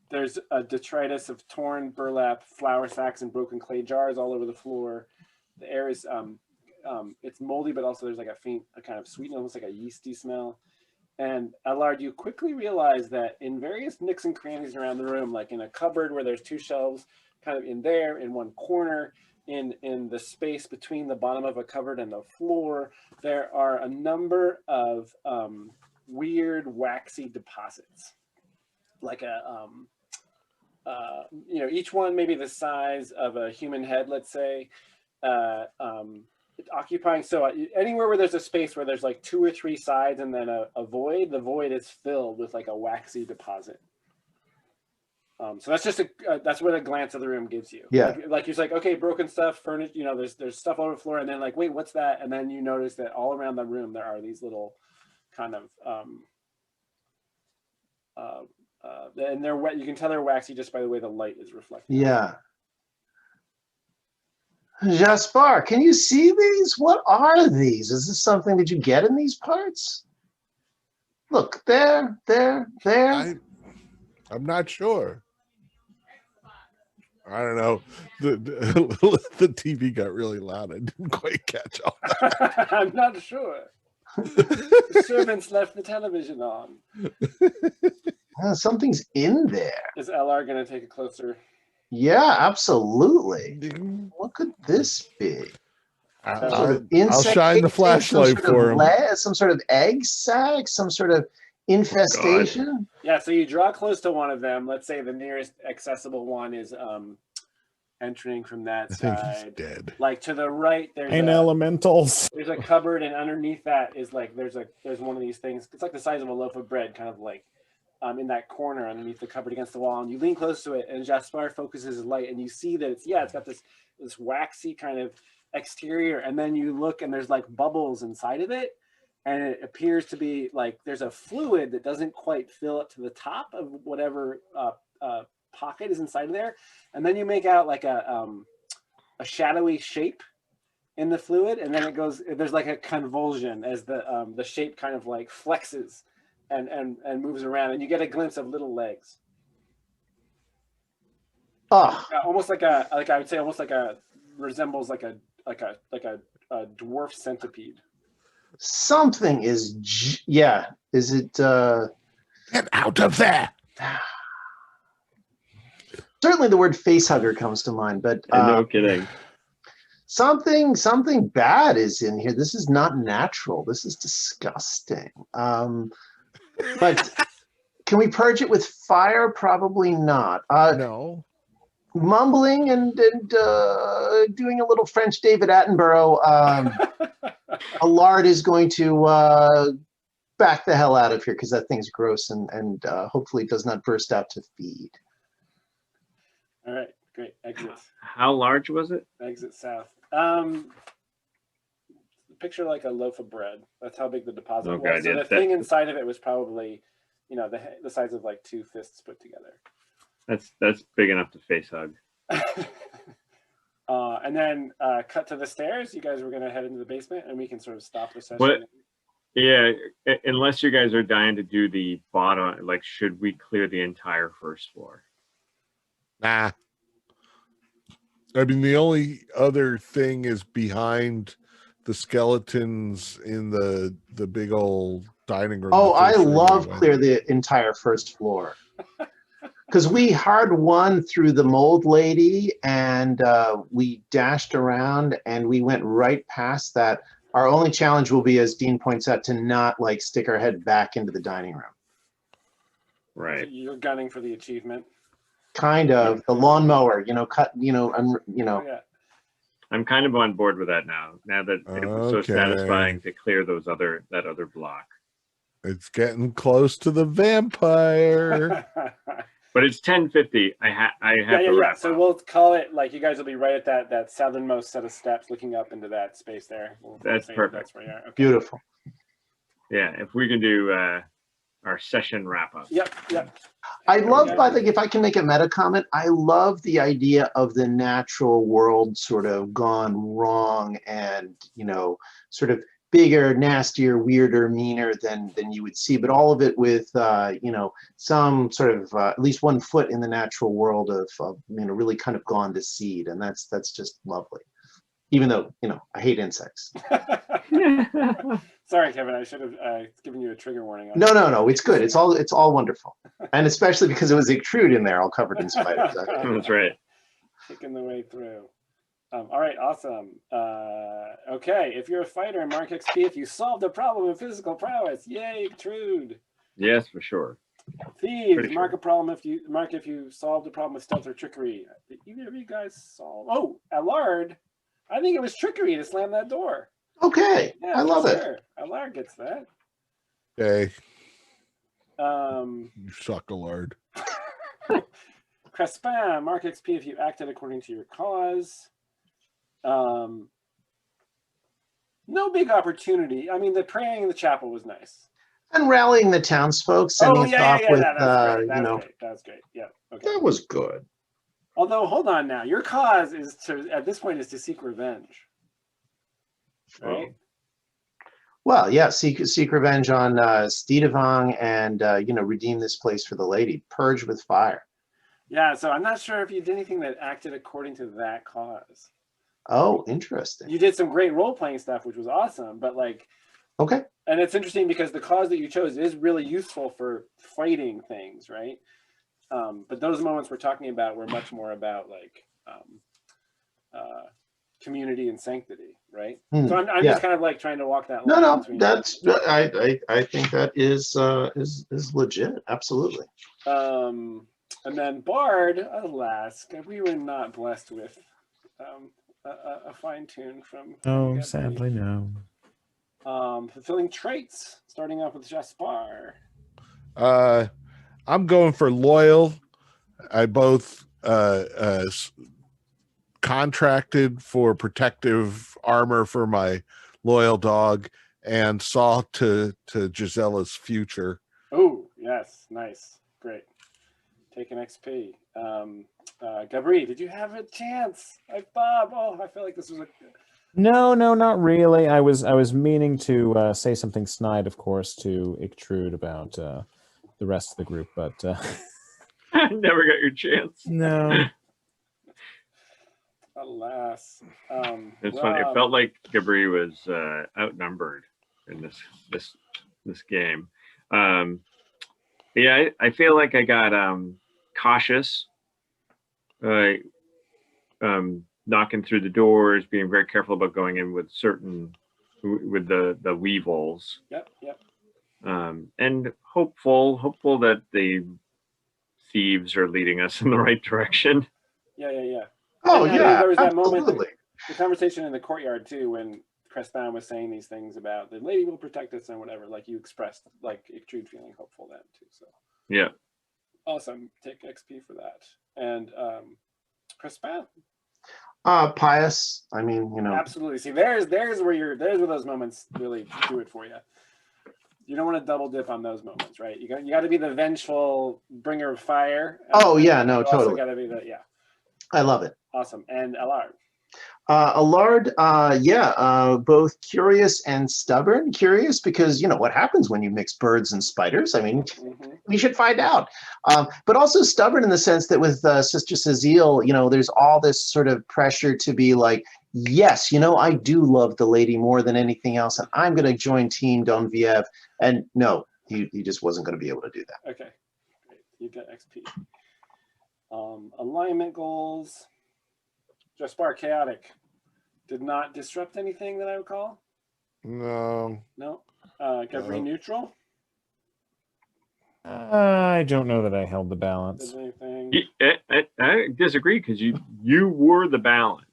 There's a detritus of torn burlap, flour sacks, and broken clay jars all over the floor. The air is it's moldy, but also there's like a kind of sweet, almost like a yeasty smell. And Allard, you quickly realize that in various nooks and crannies around the room, like in a cupboard where there's 2 shelves, kind of in there, in one corner, in the space between the bottom of a cupboard and the floor, there are a number of weird waxy deposits, like each one maybe the size of a human head, let's say, occupying. So anywhere where there's a space where there's like 2 or 3 sides and then a void, the void is filled with like a waxy deposit. So that's just that's what a glance of the room gives you. Yeah. Like you're like, okay, broken stuff, furniture, there's stuff all over the floor, and then like, wait, what's that? And then you notice that all around the room there are these little kind of and they're wet. You can tell they're waxy just by the way the light is reflecting. Yeah. Jaspar, can you see these? What are these? Is this something that you get in these parts? Look, there. I'm not sure. I don't know. The TV got really loud. I didn't quite catch all that. I'm not sure. The servants left the television on. Something's in there. Is LR going to take a closer? Yeah, absolutely. What could this be? I'll shine the flashlight for him. Some sort of egg sac, some sort of infestation. Yeah, so you draw close to one of them. Let's say the nearest accessible one is entering from that side. I think he's dead. Like to the right, there's elementals. There's a cupboard, and underneath that is like there's one of these things. It's like the size of a loaf of bread, kind of like in that corner underneath the cupboard against the wall. And you lean close to it, and Jaspar focuses his light, and you see that it's got this waxy kind of exterior, and then you look, and there's like bubbles inside of it. And it appears to be like there's a fluid that doesn't quite fill up to the top of whatever pocket is inside of there. And then you make out like a shadowy shape in the fluid, and then it goes. There's like a convulsion as the shape kind of like flexes and moves around, and you get a glimpse of little legs. Oh, almost like I would say almost like resembles like a dwarf centipede. Something is, yeah. Is it? Get out of there! Certainly, the word facehugger comes to mind, but no kidding. Something bad is in here. This is not natural. This is disgusting. But can we purge it with fire? Probably not. No. Mumbling and doing a little French David Attenborough. Allard is going to back the hell out of here because that thing's gross and hopefully does not burst out to feed. All right, great. Exit. How large was it? Exit south. Picture like a loaf of bread. That's how big the deposit was. So the thing inside of it was probably, the size of like 2 fists put together. That's big enough to face hug. And then cut to the stairs. You guys were going to head into the basement, and we can sort of stop the session. What? Yeah, unless you guys are dying to do the bottom, like, should we clear the entire first floor? Nah. I mean, the only other thing is behind the skeletons in the big old dining room. Oh, I love clear the entire first floor. Because we hard won through the mold lady, and we dashed around, and we went right past that. Our only challenge will be, as Dean points out, to not like stick our head back into the dining room. Right. So you're gunning for the achievement. Kind of the lawnmower, cut, Oh, yeah. I'm kind of on board with that now. Now that it was so satisfying to clear that other block. It's getting close to the vampire. But it's 10:50. I have to wrap So up. we'll call it like you guys will be right at that southernmost set of steps, looking up into that space there. That's perfect. That's where you are. Okay. Beautiful. Yeah, if we can do our session wrap up. Yep. I love, I think, if I can make a meta comment, I love the idea of the natural world sort of gone wrong and, sort of bigger, nastier, weirder, meaner than you would see, but all of it with you know, some sort of at least 1 foot in the natural world of you know, really kind of gone to seed, and that's just lovely. Even though, you know, I hate insects. Sorry, Kevin. I should have given you a trigger warning. No, it's good. It's all wonderful, and especially because it was Extrude in there, all covered in spiders. That's right. Kicking the way through. All right, awesome. Okay, if you're a fighter, mark XP if you solved a problem with physical prowess. Yay, Extrude. Yes, for sure. Thieves, Pretty mark sure. a problem if you solved a problem with stealth or trickery. Did either of you guys solve? Oh, Allard. I think it was trickery to slam that door. Okay, Yeah, I love it. sure. Allard gets that. Okay, Um, you suck a lard. Crespin, mark XP if you acted according to your cause. No big opportunity. I mean, the praying in the chapel was nice. And rallying the townsfolk, sending us off with That's you know, great. That's great. Yeah. Okay. that was good. Although, hold on now. Your cause is at this point is to seek revenge. Right? Well, yeah, seek revenge on Stedevang and you know, redeem this place for the lady. Purge with fire. Yeah, so I'm not sure if you did anything that acted according to that cause. Oh, interesting. You did some great role-playing stuff, which was awesome, but like, Okay. and it's interesting because the cause that you chose is really useful for fighting things, right? But those moments we're talking about were much more about like community and sanctity, right? So I'm just kind of like trying to walk that line. No, between that's I think that is legit. Absolutely. And then Bard, alas, we were not blessed with a fine tune from. Oh, sadly, no. Fulfilling traits, starting off with Jaspar. I'm going for loyal. I both contracted for protective armor for my loyal dog and saw to Gisella's future. Oh, yes, nice, great. Take an XP. Gabri, did you have a chance? Like Bob. Oh, I feel like this was a. No, not really. I was meaning to say something snide, of course, to Ictrude about the rest of the group, but Never got your chance. no. Alas. It's funny. It felt like Gabri was outnumbered in this game. Yeah, I feel like I got cautious, knocking through the doors, being very careful about going in with the weevils. Yep. And hopeful that the thieves are leading us in the right direction. Yeah. Oh, and, yeah, there was that absolutely. moment, the conversation in the courtyard too, when Crespin was saying these things about the lady will protect us and whatever. Like you expressed, like Ictrude feeling hopeful then too. So yeah, awesome. Take XP for that. And Crespin. Pious. I mean, you know. Absolutely. See, there's where those moments really do it for you. You don't want to double dip on those moments, right? You got to be the vengeful bringer of fire. Oh yeah, no, totally. Got to be I love it. Awesome. And Allard. Allard, both curious and stubborn. Curious because, you know, what happens when you mix birds and spiders? I mean, we should find out. But also stubborn in the sense that with Sister Cecile, you know, there's all this sort of pressure to be like, yes, you know, I do love the lady more than anything else, and I'm going to join Team Donviev. And no, he just wasn't going to be able to do that. Okay, great. You get XP. Alignment goals. Jaspar, chaotic. Did not disrupt anything that I would call? No. Gabri, neutral? I don't know that I held the balance. I disagree because you were the balance.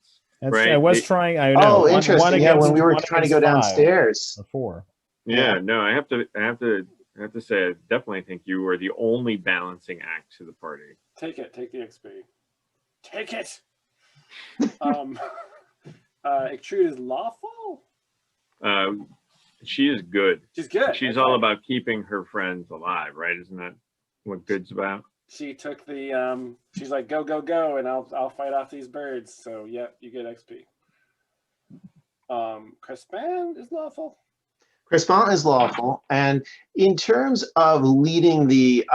Right? I was trying. I know. Interesting. Yeah, when we were trying to go downstairs. Before. Yeah, no, I have to say, I definitely think you were the only balancing act to the party. Take it. Take the XP. Take it. Ictrude is lawful. She is good. She's good. She's all about keeping her friends alive, right? Isn't that what good's about? She took the she's like, go, and I'll fight off these birds. So yeah, you get XP. Crespin is lawful. Crespant is lawful, and in terms of leading the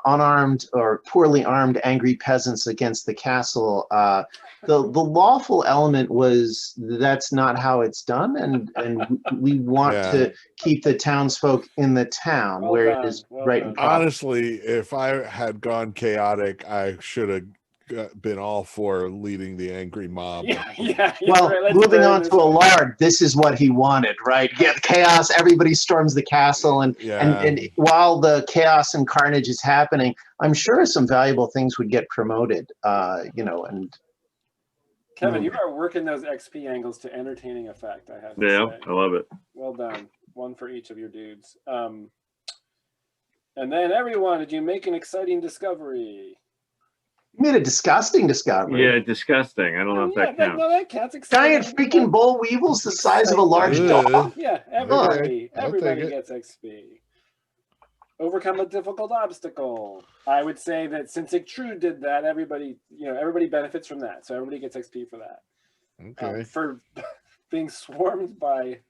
unarmed or poorly armed angry peasants against the castle, the lawful element was that's not how it's done, and we want Yeah. to keep the townsfolk in the town Well where done, it is well right done. and proper. Honestly, if I had gone chaotic, I should have been all for leading the angry mob. Yeah. Well, right, let's moving burn on this to one. Allard, this is what he wanted, right? Get chaos, everybody storms the castle, and while the chaos and carnage is happening, I'm sure some valuable things would get promoted, and Kevin, you are working those XP angles to entertaining effect, I have to say. I love it. Well done. One for each of your dudes. And then everyone, did you make an exciting discovery? you made a disgusting discovery. Yeah, disgusting. I don't know if that counts. No, that counts. Exciting. Giant freaking boll weevils the size of a large dog. Yeah, Okay, everybody I'll take gets XP. Overcome a difficult obstacle. I would say that since Ictrude did that, everybody benefits from that. So everybody gets XP for that. Okay. For being swarmed by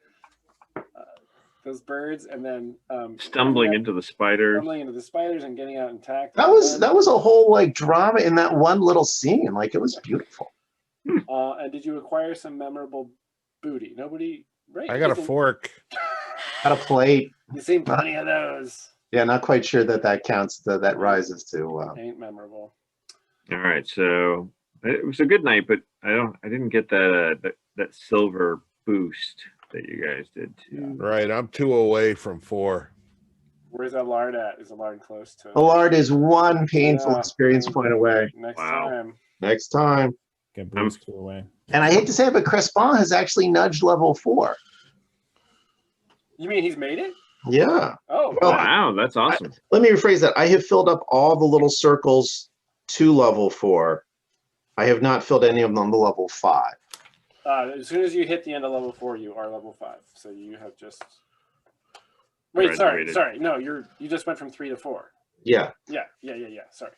those birds, and then stumbling into the spiders. And getting out intact. That was a whole like drama in that one little scene. Like it was beautiful. And did you acquire some memorable booty? Nobody. Right. I got a fork. Got a plate. You've seen plenty of those. Yeah, not quite sure that counts. That rises to. Ain't memorable. All right, so it was a good night, but I didn't get that silver boost that you guys did too. Right, I'm 2 away from 4. Where's Allard at? Is Allard close to it? Allard is one painful experience point away. Next time. Get Bruce 2 away. And I hate to say it, but Crespant has actually nudged level 4. You mean he's made it? Yeah. Oh, Well, wow, that's awesome. Let me rephrase that. I have filled up all the little circles to level 4. I have not filled any of them to level 5. As soon as you hit the end of level 4, you are level 5. So you have just. Wait, Graduated. sorry. No, you just went from 3 to 4. Yeah. Yeah. Sorry.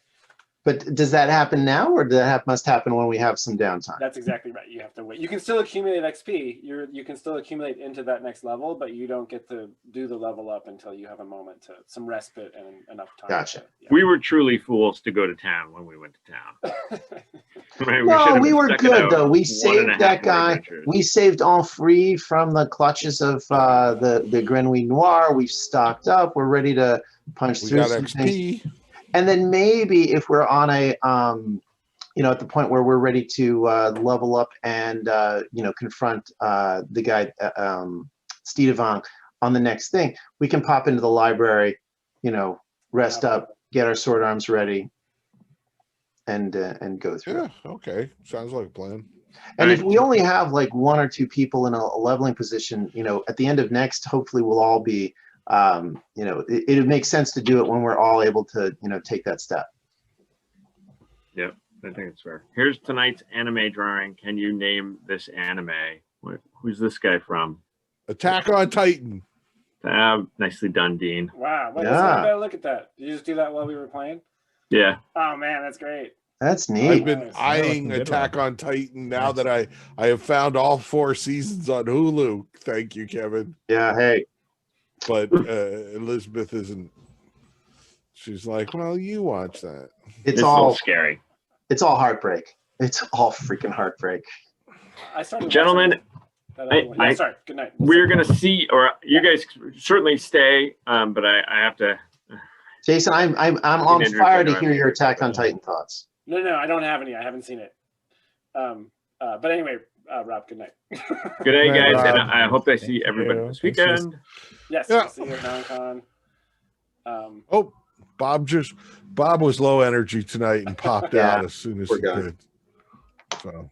But does that happen now, or must happen when we have some downtime? That's exactly right. You have to wait. You can still accumulate XP. You can still accumulate into that next level, but you don't get to do the level up until you have a moment some respite and enough time. Gotcha. We were truly fools to go to town when we went to town. Right? No, we were good though. We saved that guy. Adventures. We saved Henri from the clutches of the Grenouille Noir. We've stocked up. We're ready to punch We through got some XP. things. And then maybe if we're on a, at the point where we're ready to level up and, confront the guy, Stedevang, on the next thing, we can pop into the library, rest up, get our sword arms ready, and go through. Yeah, okay. Sounds like a plan. And if we only have like 1 or 2 people in a leveling position, at the end of next, hopefully we'll all be it would make sense to do it when we're all able to, take that step. Yep, I think it's fair. Here's tonight's anime drawing. Can you name this anime? Who's this guy from? Attack on Titan. Nicely done, Dean. Wow. Let's look at that. Did you just do that while we were playing? Yeah. Oh man, that's great. That's neat. I've been Nice. eyeing Attack on Titan now that I have found all 4 seasons on Hulu. Thank you, Kevin. Yeah. Hey. But Elizabeth isn't. She's like, well, you watch that. It's all scary. It's all heartbreak. It's all freaking heartbreak. I started. Gentlemen, sorry. Good night. We're gonna see, or you guys certainly stay, but I have to. Jason, I'm on fire to hear your Attack on Titan thoughts. No, I don't have any. I haven't seen it. But anyway, Rob, good night. Good night, guys, Rob. and I hope I see everybody this weekend. Yes, Yeah. see you at Non-Con. Oh, Bob was low energy tonight and popped Yeah, out as soon as poor he guy. could. So